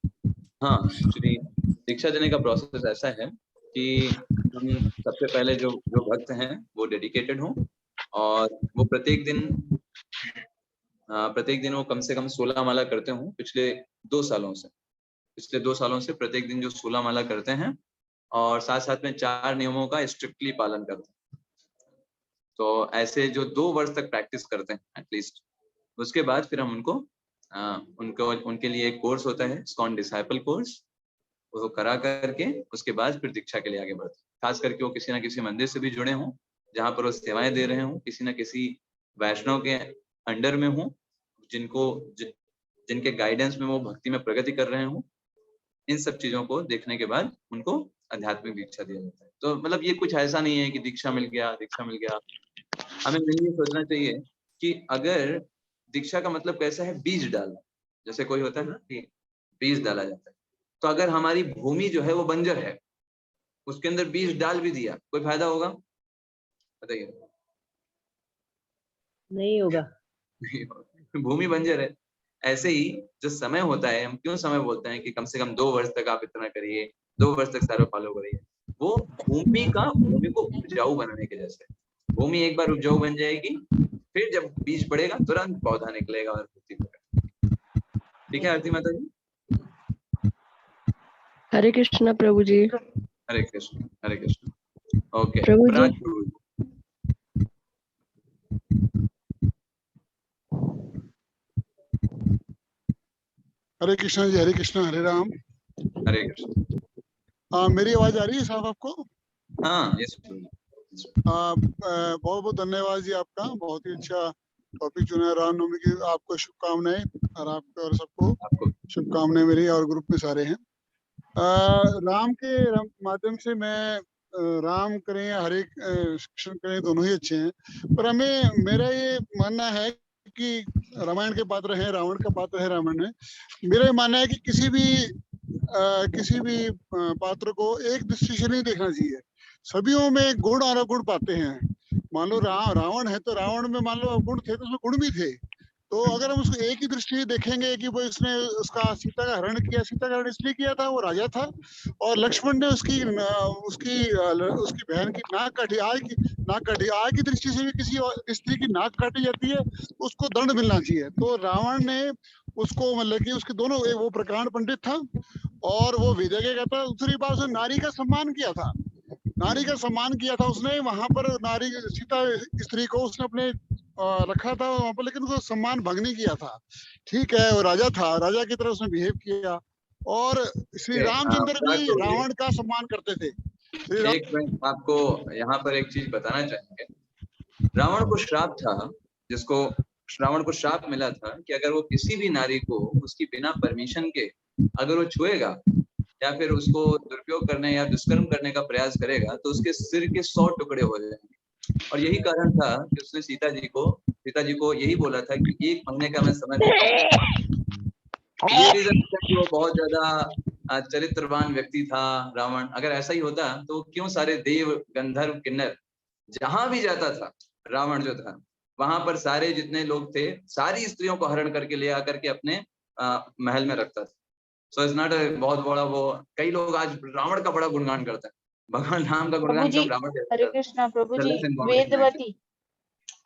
[SPEAKER 1] हाँ एक्चुअली दीक्षा देने का प्रोसेस ऐसा है कि हम सबसे पहले जो भक्त हैं वो डेडिकेटेड हों और वो प्रत्येक दिन वो कम से कम 16 माला करते हों. पिछले 2 सालों से प्रत्येक दिन जो 16 माला करते हैं और साथ साथ में 4 नियमों का स्ट्रिक्टली पालन करते हैं. तो ऐसे जो 2 वर्ष तक प्रैक्टिस करते हैं एटलीस्ट, उसके बाद फिर हम उनके लिए एक कोर्स होता है इस्कॉन डिसाइपल कोर्स. वो करा करके उसके बाद फिर दीक्षा के लिए आगे बढ़ते हैं. खास करके वो किसी ना किसी मंदिर से भी जुड़े हों जहाँ पर वो सेवाएं दे रहे हों, किसी ना किसी वैष्णव के अंडर में हों जिनके गाइडेंस में वो भक्ति में प्रगति कर रहे हों. इन सब चीजों को देखने के बाद उनको आध्यात्मिक दीक्षा दिया जाता है। तो मतलब ये कुछ ऐसा नहीं है कि दीक्षा मिल गया। हमें ये सोचना चाहिए कि अगर दीक्षा का मतलब कैसा है, बीज डालना, जैसे कोई होता है ना कि बीज डाला जाता है, तो अगर हमारी भूमि जो है वो बंजर है, उसके अंदर बीज डाल भी दिया, कोई फायदा होगा? बताइए।
[SPEAKER 8] नहीं होगा।
[SPEAKER 1] भूमि बंजर है। ऐसे ही जो समय होता है, हम क्यों समय बोलते हैं कि कम से कम 2 वर्ष तक आप इतना करिए, 2 वर्ष तक सारा फॉलो करिए, वो भूमि को उपजाऊ बनाने के जैसे। भूमि एक बार उपजाऊ बन जाएगी, फिर जब बीज पड़ेगा तुरंत पौधा निकलेगा और खेती होगा। ठीक है आरती माता जी?
[SPEAKER 11] हरे कृष्णा प्रभु जी।
[SPEAKER 1] हरे कृष्ण, हरे कृष्ण। ओके
[SPEAKER 11] प्रभु जी।
[SPEAKER 1] पराग प्रभु जी।
[SPEAKER 12] हरे कृष्णा जी, हरे कृष्णा, हरे राम।
[SPEAKER 1] हरे कृष्ण।
[SPEAKER 12] मेरी आवाज आ रही है साहब आपको?
[SPEAKER 1] हाँ, यस।
[SPEAKER 12] बहुत बहुत धन्यवाद जी आपका, बहुत ही अच्छा टॉपिक चुना है रामनवमी की। आपको शुभकामनाएं, और आपको और सबको शुभकामनाएं मेरी और ग्रुप में सारे हैं। राम के माध्यम से मैं राम करें या हरे कृष्ण करें, दोनों ही अच्छे हैं। पर मेरा ये मानना है कि रामायण के पात्र हैं, रावण का पात्र है रामायण में। मेरा ये मानना है कि किसी भी पात्र को एक दृष्टि से नहीं देखना चाहिए। सभीयों में गुण और अगुण पाते हैं। मान लो रावण है तो रावण में मान लो अवगुण थे तो उसमें गुण भी थे। तो अगर हम उसको एक ही दृष्टि से देखेंगे कि वो इसने उसका सीता का हरण किया, सीता का हरण इसलिए किया था, वो राजा था, और लक्ष्मण ने उसकी बहन की नाक काटी, आय की दृष्टि से भी किसी स्त्री की नाक काटी जाती है, उसको दंड मिलना चाहिए। तो रावण ने उसको मतलब कि उसके दोनों, वो प्रकांड पंडित था और वो विजय का था। दूसरी बात, उसने नारी का सम्मान किया था, उसने वहां पर नारी सीता स्त्री को उसने अपने रखा था वहां पर, लेकिन उसका सम्मान भंग नहीं किया था। ठीक है, वो राजा था, राजा की तरह उसने बिहेव किया। और श्री रामचंद्र भी रावण का सम्मान करते थे।
[SPEAKER 1] एक मिनट, आपको यहाँ पर एक चीज बताना चाहेंगे। रावण को श्राप था, रावण को श्राप मिला था कि अगर वो किसी भी नारी को उसकी बिना परमिशन के अगर वो छुएगा या फिर उसको दुरुपयोग करने या दुष्कर्म करने का प्रयास करेगा तो उसके सिर के 100 टुकड़े हो जाएंगे। और यही कारण था कि उसने सीता जी को यही बोला था कि 1 महीने का मैं समय देता हूँ। ये रीजन था कि वो बहुत ज्यादा चरित्रवान व्यक्ति था रावण। अगर ऐसा ही होता तो क्यों सारे देव, गंधर्व, किन्नर जहां भी जाता था रावण जो था, वहां पर सारे जितने लोग थे सारी स्त्रियों को हरण करके ले आकर के अपने महल में रखता था। सो इट्स नॉट बहुत बड़ा वो। कई लोग आज रावण का बड़ा गुणगान करते हैं, भगवान राम का गुणगान कब रावण करता है?
[SPEAKER 13] हरे कृष्णा प्रभु जी। वेदवती,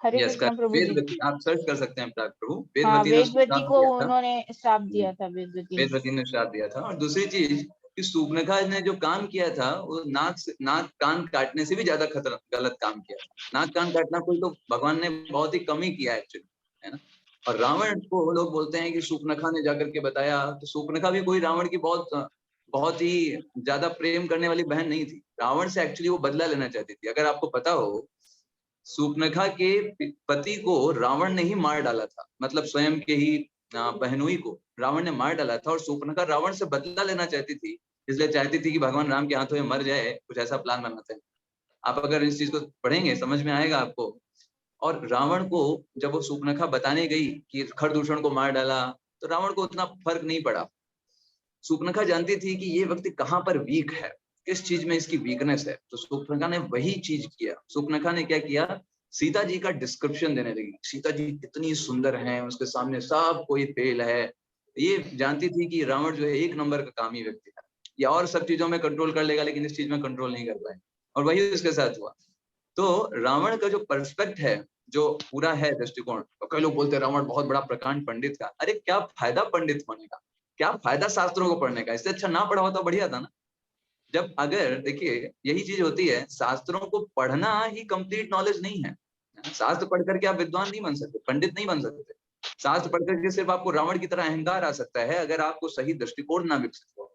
[SPEAKER 13] हरे कृष्णा प्रभु जी।
[SPEAKER 1] वेदवती, आप सर्च कर सकते हैं प्रभु।
[SPEAKER 13] हाँ, वेदवती को उन्होंने श्राप दिया था,
[SPEAKER 1] वेदवती ने श्राप दिया था। और दूसरी चीज कि शूर्पणखा ने जो काम किया था वो नाक कान काटने से भी ज्यादा गलत काम किया। नाक कान काटना कोई तो भगवान ने बहुत ही कम ही किया एक्चुअली, है ना। और रावण को लोग बोलते हैं कि शूर्पणखा ने जाकर के बताया, तो शूर्पणखा भी कोई रावण की बहुत ही ज्यादा प्रेम करने वाली बहन नहीं थी। रावण से एक्चुअली वो बदला लेना चाहती थी। अगर आपको पता हो, शूर्पणखा के पति को रावण ने ही मार डाला था, मतलब स्वयं के ही बहनोई को रावण ने मार डाला था। और शूर्पणखा रावण से बदला लेना चाहती थी, इसलिए चाहती थी कि भगवान राम के हाथों में मर जाए, कुछ ऐसा प्लान बनाते हैं। आप अगर इस चीज को पढ़ेंगे समझ में आएगा आपको। और रावण को जब वो शूर्पणखा बताने गई कि खरदूषण को मार डाला, तो रावण को उतना फर्क नहीं पड़ा। शूर्पणखा जानती थी कि ये व्यक्ति कहाँ पर वीक है, किस चीज में इसकी वीकनेस है। तो शूर्पणखा ने वही चीज किया। शूर्पणखा ने क्या किया, सीता जी का डिस्क्रिप्शन देने लगी। सीता जी कितनी सुंदर हैं, उसके सामने सब कोई फेल है। ये जानती थी कि रावण जो है 1 नंबर का कामी व्यक्ति है, या और सब चीजों में कंट्रोल कर लेगा लेकिन इस चीज में कंट्रोल नहीं कर पाए। और वही उसके साथ हुआ। तो रावण का जो पर्सपेक्ट है, जो पूरा है दृष्टिकोण, तो कई लोग बोलते हैं रावण बहुत बड़ा प्रकांड पंडित का। अरे क्या फायदा पंडित होने का, क्या फायदा शास्त्रों को पढ़ने का? इससे अच्छा ना पढ़ा होता बढ़िया था ना। जब अगर देखिए यही चीज होती है, शास्त्रों को पढ़ना ही कंप्लीट नॉलेज नहीं है। शास्त्र पढ़ करके आप विद्वान नहीं बन सकते, पंडित नहीं बन सकते। शास्त्र पढ़ करके सिर्फ आपको रावण की तरह अहंकार आ सकता है अगर आपको सही दृष्टिकोण ना विकसित हो।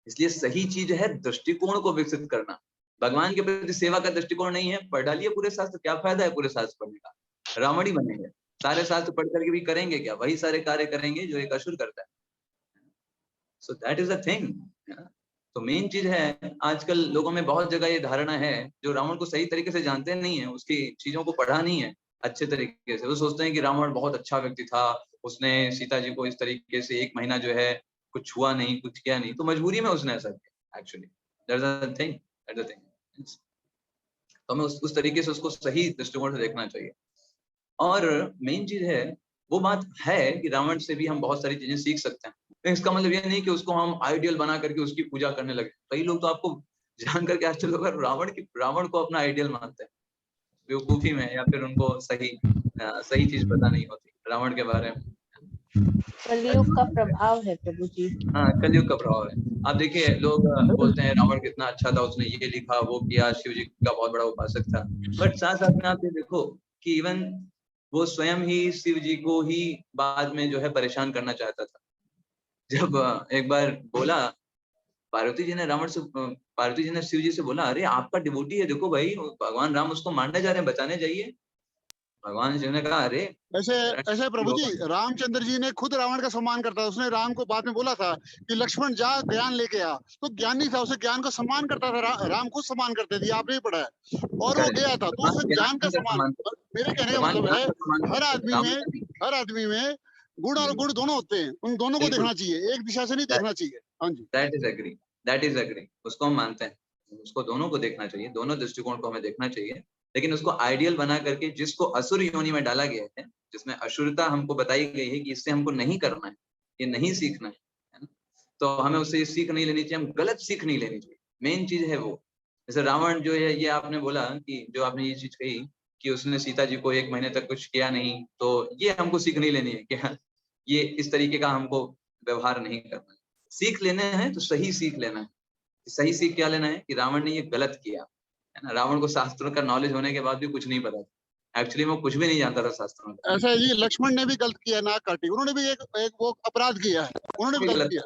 [SPEAKER 1] इसलिए सही चीज है दृष्टिकोण को विकसित करना। भगवान के प्रति सेवा का दृष्टिकोण नहीं है, पढ़ डालिए पूरे शास्त्र, क्या फायदा है पूरे शास्त्र पढ़ने का? रावण ही बनेंगे। सारे शास्त्र पढ़ करके भी करेंगे क्या? वही सारे कार्य करेंगे जो एक असुर करता है। So that is the thing. तो मेन चीज है, आजकल लोगों में बहुत जगह ये धारणा है, जो रावण को सही तरीके से जानते नहीं है, उसकी चीजों को पढ़ा नहीं है अच्छे तरीके से, वो सोचते हैं कि रावण बहुत अच्छा व्यक्ति था, उसने सीता जी को इस तरीके से 1 महीना जो है कुछ छुआ नहीं, कुछ किया नहीं, तो मजबूरी में उसने ऐसा किया। Actually that's the thing, that's the thing. तो हमें उस तरीके से उसको सही दृष्टिकोण से देखना चाहिए। और मेन चीज है, वो बात है कि रावण से भी हम बहुत सारी चीजें सीख सकते हैं। तो इसका मतलब ये नहीं कि उसको हम आइडियल बना करके उसकी पूजा करने लगे। कई लोग तो आपको जान करके आश्चर्य होगा, रावण को अपना आइडियल मानते हैं बेवकूफी में, या फिर उनको सही चीज पता नहीं होती रावण के बारे में।
[SPEAKER 13] कलयुग का प्रभाव है प्रभु जी।
[SPEAKER 1] हाँ, कलयुग का प्रभाव है। आप देखिए, लोग बोलते हैं रावण कितना अच्छा था, उसने ये लिखा, वो किया, शिव जी का बहुत बड़ा उपासक था, बट साथ साथ में आप ये देखो कि इवन वो स्वयं ही शिव जी को ही बाद में जो है परेशान करना चाहता था। जब एक बार बोला, पार्वती जी ने शिव जी से बोला, अरे आपका डिवोटी है, देखो भाई भगवान राम उसको मारने जा रहे हैं, बचाने जाइए। भगवान जी ने कहा, अरे
[SPEAKER 12] ऐसे प्रभु जी, रामचंद्र जी ने खुद रावण का सम्मान करता था। उसने राम को बाद में बोला था कि लक्ष्मण जा ज्ञान लेके आ, तो ज्ञानी था, उसे ज्ञान का सम्मान करता था। राम खुद सम्मान करते थे, आपने पढ़ा है। और वो गया था तो उसे ज्ञान का सम्मान। मेरे कहने का मतलब है, हर आदमी में गुण और गुण दोनों होते हैं, उन दोनों को देखना चाहिए, एक दिशा से नहीं देखना चाहिए। हाँ जी,
[SPEAKER 1] दैट इज एग्री, उसको हम मानते हैं, उसको दोनों को देखना चाहिए, दोनों दृष्टिकोण को हमें देखना चाहिए, लेकिन उसको आइडियल बना करके, जिसको असुर योनि में डाला गया है, जिसमें असुरता हमको बताई गई है कि इससे हमको नहीं करना है, ये नहीं सीखना है ना, तो हमें उससे ये सीख नहीं लेनी चाहिए, हम गलत सीख नहीं लेनी चाहिए। मेन चीज है वो, जैसे रावण जो है, ये आपने बोला कि जो आपने ये चीज कही कि उसने सीता जी को 1 महीने तक कुछ किया नहीं, तो ये हमको सीख नहीं लेनी है कि ये इस तरीके का हमको व्यवहार नहीं करना है। सीख लेना है तो सही सीख लेना है। सही सीख क्या लेना है कि रावण ने ये गलत किया है ना। रावण को शास्त्रों का नॉलेज होने के बाद भी कुछ नहीं पता था, एक्चुअली वो कुछ भी नहीं जानता था शास्त्रों का।
[SPEAKER 12] ऐसा जी, लक्ष्मण ने भी गलत किया, नाक काटी, उन्होंने भी एक वो अपराध किया है, उन्होंने भी गलत किया।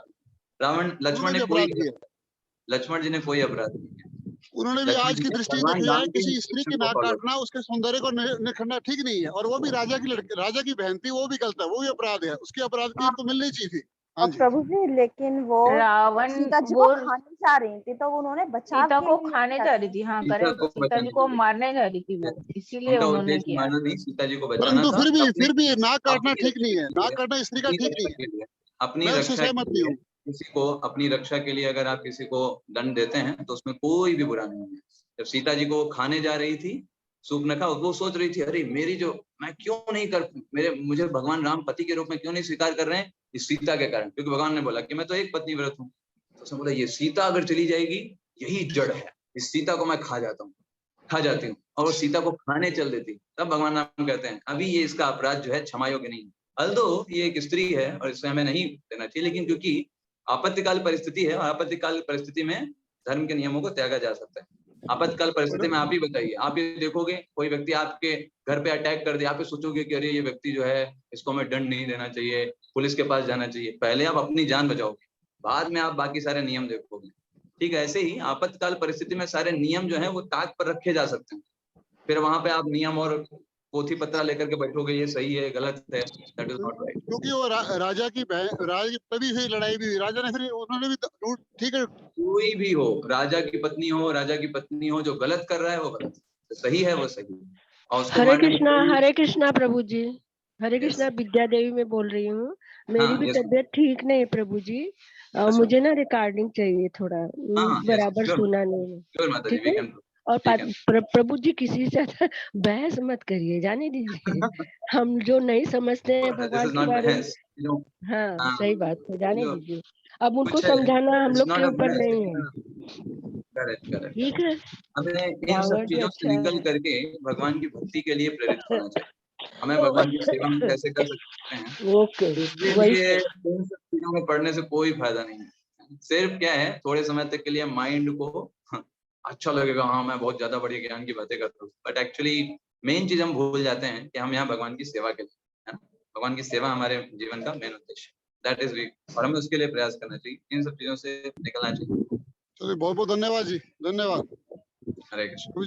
[SPEAKER 1] लक्ष्मण जी ने कोई अपराध नहीं किया।
[SPEAKER 12] उन्होंने भी आज की दृष्टि देखी है, किसी स्त्री की नाक काटना, उसके सौंदर्य को निखरना ठीक नहीं है, और वो भी राजा की बहन थी, वो भी गलत है, वो भी अपराध है, उसके अपराध की उनको मिलनी चाहिए थी। हाँ जी
[SPEAKER 4] प्रभु जी, लेकिन वो
[SPEAKER 13] रावण
[SPEAKER 4] सीता जी को खाने जा रही थी, तो उन्होंने
[SPEAKER 13] सीता को खाने जा रही थी। हाँ, करेक्ट, सीता जी को मारने जा रही थी वो, इसीलिए उन्होंने किया।
[SPEAKER 1] मारना नहीं, सीता जी को बचाना
[SPEAKER 12] परंतु
[SPEAKER 1] था।
[SPEAKER 12] फिर भी नाक काटना ठीक नहीं है, नाक काटना स्त्री का ठीक नहीं है।
[SPEAKER 1] अपनी रक्षा के लिए, किसी को अपनी रक्षा के लिए अगर आप किसी को दंड देते हैं तो उसमें कोई भी बुरा नहीं है। जब सीता जी को खाने जा रही थी सूर्पनखा, वो सोच रही थी, अरे मैं क्यों नहीं मुझे भगवान राम पति के रूप में क्यों नहीं स्वीकार कर रहे हैं, इस सीता के कारण, क्योंकि भगवान ने बोला कि मैं तो एक पत्नी व्रत हूँ। तो उसने बोला, ये सीता अगर चली जाएगी, यही जड़ है, इस सीता को मैं खा जाती हूँ, और वो सीता को खाने चल देती। तब भगवान राम कहते हैं, अभी ये इसका अपराध जो है क्षमा योग्य नहीं है। अल्दो ये एक स्त्री है और इससे हमें नहीं देना चाहिए, लेकिन क्योंकि आपातकाल परिस्थिति है, और आपातकाल परिस्थिति में धर्म के नियमों को त्यागा जा सकता है। आपातकाल परिस्थिति में आप ही बताइए, आप ये देखोगे कोई व्यक्ति आपके घर पे अटैक कर दे, आप ये सोचोगे कि अरे ये व्यक्ति जो है, इसको हमें दंड नहीं देना चाहिए, पुलिस के पास जाना चाहिए। पहले आप अपनी जान बचाओगे, बाद में आप बाकी सारे नियम देखोगे। ठीक है, ऐसे ही आपातकाल परिस्थिति में सारे नियम जो है वो ताक पर रखे जा सकते हैं। फिर वहां पे आप नियम और पोथी पत्रा लेकर के बैठोगे, ये सही है, गलत है, दैट इज नॉट राइट।
[SPEAKER 12] क्योंकि वो राजा की तभी से लड़ाई भी हुई, राजा ने फिर उन्होंने भी ठीक है,
[SPEAKER 1] कोई भी हो, राजा की पत्नी हो, जो गलत कर रहा है वो गलत है, सही है वो सही है। और
[SPEAKER 11] हरे कृष्णा प्रभु जी, हरे कृष्णा। विद्या देवी मैं बोल रही हूँ, मेरी भी तबीयत ठीक नहीं है प्रभु जी, मुझे ना रिकॉर्डिंग चाहिए थोड़ा, बराबर सुना नहीं, ठीक है। और प्रभु जी किसी से बहस मत करिए, जाने दीजिए, हम जो नहीं समझते हैं भगवान के बारे में, हाँ सही बात है, जाने दीजिए। अब उनको समझाना हम लोग के ऊपर नहीं है, ठीक है।
[SPEAKER 1] हमें इन सब चीजों से निकल करके भगवान की भक्ति के लिए प्रेरित होना चाहिए। हमें भगवान की सेवा में कैसे कर सकते हैं,
[SPEAKER 11] ओके,
[SPEAKER 1] इसलिए इन सब चीजों में पढ़ने से कोई फायदा नहीं है। सिर्फ क्या है, थोड़े समय तक के लिए माइंड को अच्छा लगेगा, हाँ मैं बहुत ज्यादा बड़ी ज्ञान की बातें करता हूँ, बट एक्चुअली मेन चीज हम भूल जाते हैं कि हम यहाँ भगवान की सेवा के लिए, है ना। भगवान की सेवा हमारे जीवन का मेन उद्देश्य, दैट इज वीक, और हमें उसके लिए प्रयास करना चाहिए, इन सब चीजों से निकलना चाहिए।
[SPEAKER 12] चलिए, बहुत बहुत धन्यवाद जी, धन्यवाद।
[SPEAKER 1] हरे कृष्ण,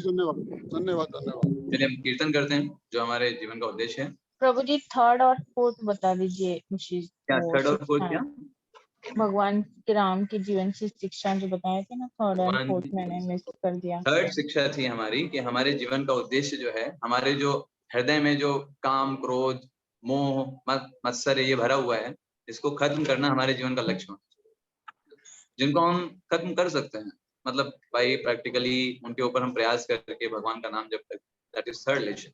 [SPEAKER 12] धन्यवाद।
[SPEAKER 1] चलिए हम कीर्तन करते हैं, जो हमारे जीवन का उद्देश्य है।
[SPEAKER 13] प्रभु जी 3rd और 4th बता दीजिए।
[SPEAKER 1] क्या 3rd और 4th क्या?
[SPEAKER 13] भगवान के राम के जीवन से शिक्षा जो बताए थे ना, थर्ड एंड फोर्थ मैंने मिस कर दिया।
[SPEAKER 1] थर्ड शिक्षा थी हमारी कि हमारे जीवन का उद्देश्य जो है, हमारे जो हृदय में जो काम, क्रोध, मोह, मत्सर ये भरा हुआ है, इसको खत्म करना हमारे जीवन का लक्ष्य होना चाहिए, जिनको हम खत्म कर सकते हैं, मतलब भाई प्रैक्टिकली उनके ऊपर हम प्रयास करके भगवान का नाम जप तक। That is third lesson.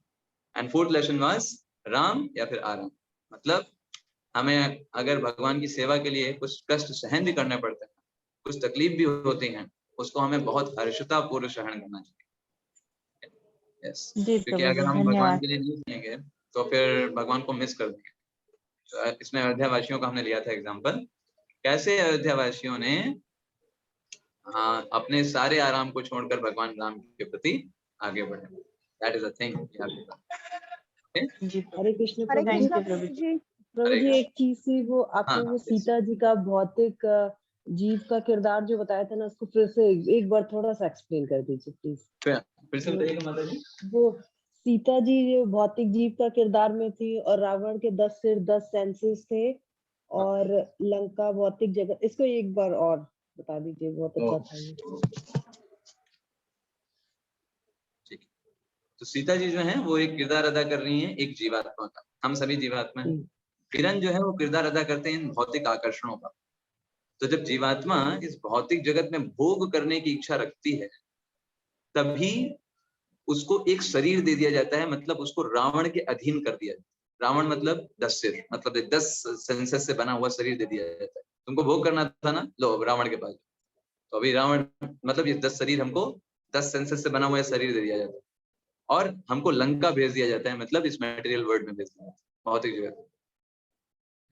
[SPEAKER 1] And fourth lesson was Ram या फिर आराम। मतलब हमें अगर भगवान की सेवा के लिए कुछ कष्ट सहन भी करने पड़ते हैं, कुछ तकलीफ भी होती हैं, उसको हमें बहुत हर्षता पूर्व सहन करना चाहिए। यस, क्योंकि अगर हम भगवान के लिए नहीं सुनेंगे तो फिर भगवान को मिस कर देंगे। तो इसमें अयोध्या वासियों का हमने लिया था एग्जाम्पल, कैसे अयोध्या वासियों ने अपने सारे आराम को छोड़कर भगवान राम के प्रति आगे बढ़े। That is a thing.
[SPEAKER 8] Hare Krishna Prabhu ji. Prabhu ji एक चीज थी, वो आपने वो सीता जी का भौतिक जीव का किरदार जो बताया था ना, उसको फिर से एक बार थोड़ा सा एक्सप्लेन कर दीजिए प्लीज।
[SPEAKER 1] फिर से बताइएगा माता जी।
[SPEAKER 8] वो सीता जी जो भौतिक जीव का किरदार में थी और रावण के 10 सिर 10 सेंसेस थे और लंका भौतिक जगत, इसको एक बार और बता दीजिए, बहुत अच्छा था।
[SPEAKER 1] ठीक है, तो सीता जी जो है वो एक किरदार अदा कर रही हैं एक जीवात्मा का। हम सभी जीवात्मा हैं। किरण जो है वो किरदार अदा करते हैं इन भौतिक आकर्षणों का। तो जब जीवात्मा इस भौतिक जगत में भोग करने की इच्छा रखती है, तभी उसको एक शरीर दे दिया जाता है, मतलब उसको रावण के अधीन कर दिया जाता है। रावण मतलब 10 सिर, मतलब 10 सेंसेस से बना हुआ शरीर दे दिया जाता है। तुमको भोग करना था ना, लो रावण के पास। तो अभी रावण मतलब ये 10 शरीर, हमको 10 सेंसेस से बना हुआ शरीर दे दिया जाता है और हमको लंका भेज दिया जाता है, मतलब इस मटेरियल वर्ल्ड में भेज दिया जाता है, भौतिक जगत।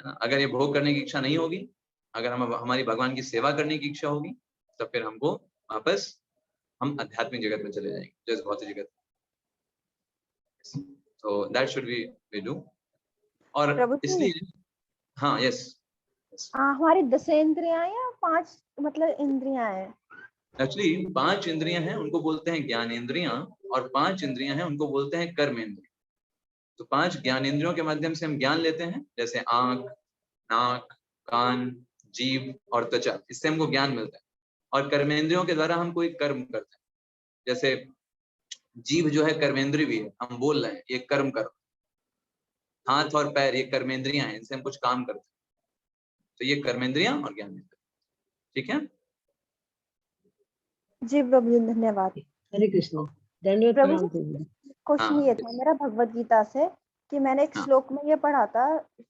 [SPEAKER 1] अगर ये भोग करने की इच्छा नहीं होगी, अगर हमारी भगवान की सेवा करने की इच्छा होगी, तो फिर हमको वापस हम आध्यात्मिक जगत में चले जाएंगे, जैसे भौतिक जगत। तो दैट शुड वी डू। और इसलिए हाँ, यस,
[SPEAKER 4] हमारी 10 इंद्रियां या 5 मतलब इंद्रियां हैं?
[SPEAKER 1] एक्चुअली 5 इंद्रियां हैं, उनको बोलते हैं ज्ञानेंद्रियां, और 5 इंद्रियां हैं, उनको बोलते हैं कर्मेंद्रिय। तो 5 ज्ञानेंद्रियों के माध्यम से हम ज्ञान लेते हैं, जैसे आंख, नाक, कान, जीभ और त्वचा, इससे हमको ज्ञान मिलता है। और कर्मेंद्रियों के द्वारा हम कोई कर्म करते हैं, जैसे जीभ जो है कर्मेंद्रिय भी है, हम बोल रहे हैं, ये कर्म कर। हाथ और पैर ये कर्मेंद्रियां हैं, इनसे हम कुछ काम करते हैं। तो ये कर्मेंद्रियां और ज्ञानेंद्रिय, ठीक है
[SPEAKER 4] जी प्रभु जी, धन्यवाद।
[SPEAKER 8] हरे कृष्ण। धन्यवाद प्रभु जी।
[SPEAKER 4] क्वेश्चन ये था मेरा भगवत गीता से कि मैंने एक श्लोक में ये पढ़ा था,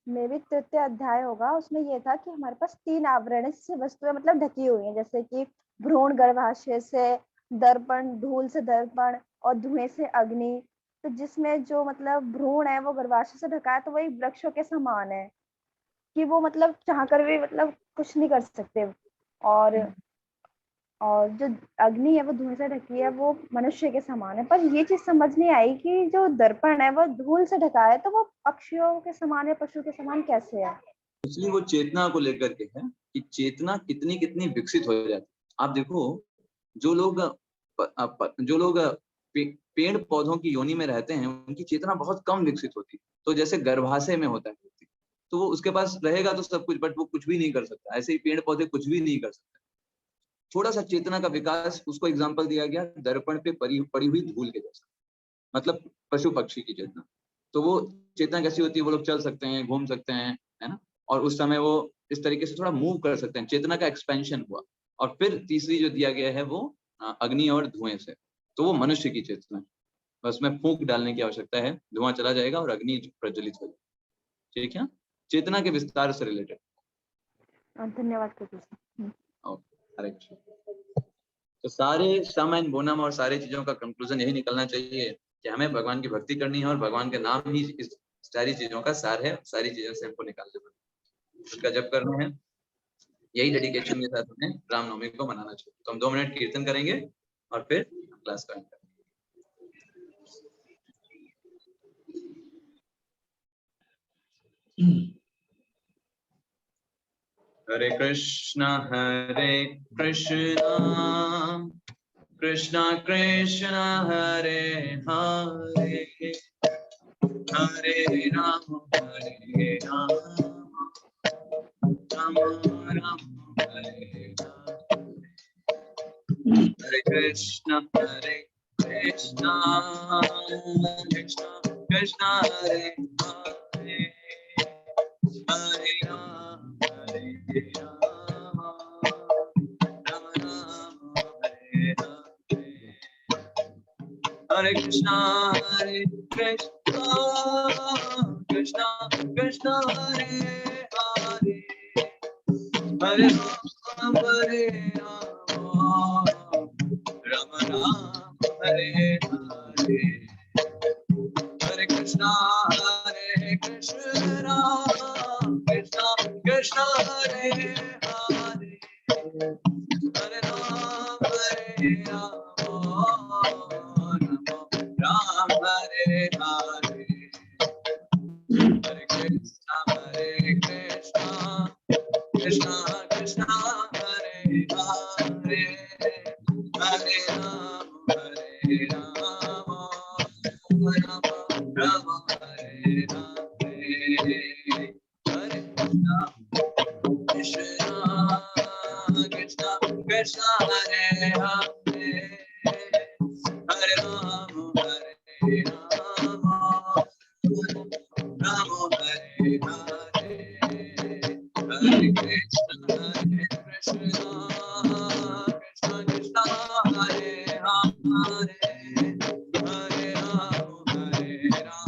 [SPEAKER 4] मे भी 3य अध्याय होगा, उसमें ये था कि हमारे पास 3 आवरण से वस्तुएं मतलब ढकी हुई हैं, जैसे कि भ्रूण गर्भाशय से दर्पण, धूल से दर्पण और धुएं से अग्नि। तो जिसमें जो मतलब भ्रूण है वो गर्भाशय से ढका है, तो वही वृक्षों के समान है कि वो मतलब चाहकर भी मतलब कुछ नहीं कर सकते। और जो अग्नि है वो धूल से ढकी है, वो मनुष्य के समान है। पर ये चीज समझ नहीं आई कि जो दर्पण है वो धूल से ढका है, तो वो पक्षियों के समान है, पशु के समान कैसे है?
[SPEAKER 1] इसलिए वो चेतना को लेकर के है कि चेतना कितनी कितनी विकसित हो जाती है। आप देखो, जो लोग पेड़ पौधों की योनि में रहते हैं, उनकी चेतना बहुत कम विकसित होती है। तो जैसे गर्भाशय में होता है, तो वो उसके पास रहेगा तो सब कुछ, बट वो कुछ भी नहीं कर सकता। ऐसे ही पेड़ पौधे कुछ भी नहीं कर सकते। थोड़ा सा चेतना का विकास, उसको एग्जाम्पल दिया गया दर्पण पे पड़ी हुई धूल के जैसा, मतलब पशु पक्षी की चेतना। तो वो चेतना कैसी होती है, वो लोग चल सकते हैं, घूम सकते हैं, है ना, और उस समय वो इस तरीके से थोड़ा मूव कर सकते हैं, चेतना का एक्सपेंशन हुआ। और फिर तीसरी जो दिया गया है वो अग्नि और धुएं से, तो वो मनुष्य की चेतना है। बस में फूंक डालने की आवश्यकता है, धुआं चला जाएगा और अग्नि प्रज्वलित हो जाएगी। ठीक है, चेतना के विस्तार से रिलेटेड।
[SPEAKER 4] धन्यवाद।
[SPEAKER 1] तो सारे सम एंड बोनम और सारी चीजों का कंक्लूजन यही निकलना चाहिए कि हमें भगवान की भक्ति करनी है और भगवान के नाम ही इस सारी चीजों का सार है। सारी चीजों से हमको निकालना है, उसका जप करना है। यही डेडिकेशन के साथ हमें रामनवमी को मनाना चाहिए। तो हम 2 मिनट कीर्तन करेंगे और फिर क्लास का एंड करेंगे। हरे कृष्णा कृष्णा कृष्णा हरे हरे, हरे Ram Rama Rama Hare Hare Krishna Krishna Krishna Krishna Hare Hare Hare Rama Rama Rama Hare Hare Hare Krishna Krishna Krishna Krishna Hare Hare Hare Rama Rama Rama Hare Hare Hare Krishna Krishna Krishna Hare Hare Hare Rama Rama Hare Hare Hare Krishna Krishna Krishna Hare Hare Hare Rama Rama Rama Hare Hare Hare Krishna Krishna Krishna Hare Hare Hare Rama Rama Hare Hare Hare Krishna Krishna Krishna Krishna Hare Hare Hare Rama Hare Hare Hare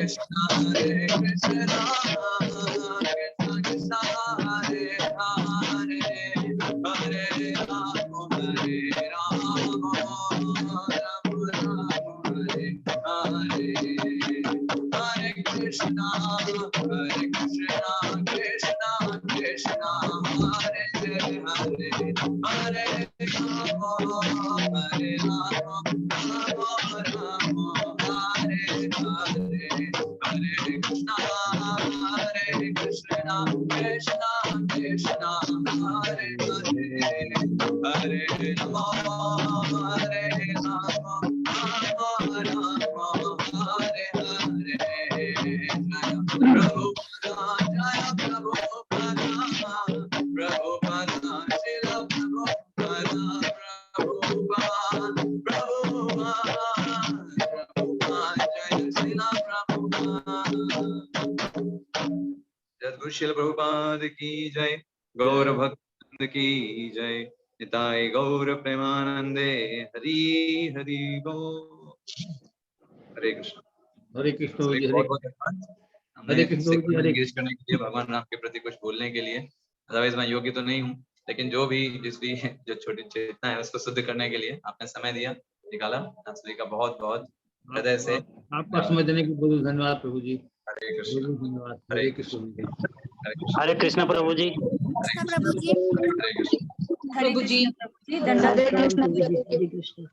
[SPEAKER 1] Krishna Krishna Krishna Krishna Hare Hare Hare Rama Hare Hare Krishna Krishna Krishna Krishna Hare Hare Hare Rama Hare Rama Hare Hare Hare Krishna Krishna Krishna Krishna Hare Hare Hare Rama Hare Rama Rama Hare Hare Jaya Prabhupada Prabhupada Srila Prabhupada Prabhupada Jaya Srila Prabhupada Jadguru Srila Prabhupada की जय गौर भक्त की जय निताय गौर प्रेमानंदे हरि हरि बोल हरे कृष्ण
[SPEAKER 6] हरे Krishna ji Hare
[SPEAKER 1] Hare Krishna engage करने के लिए भगवान राम के प्रति कुछ बोलने के लिए अदरवाइज मैं योग्य तो नहीं हूँ लेकिन जो भी जो छोटी चेतना है उसको शुद्ध करने के लिए आपने समय दिया निकाला आप सभी का बहुत बहुत हृदय से
[SPEAKER 6] आपका समय देने के लिए बहुत धन्यवाद प्रभु जी
[SPEAKER 1] हरे कृष्ण
[SPEAKER 6] धन्यवाद हरे कृष्ण
[SPEAKER 14] हरे कृष्ण प्रभु जी
[SPEAKER 1] हरे कृष्ण
[SPEAKER 2] प्रभु जी
[SPEAKER 3] हरे कृष्ण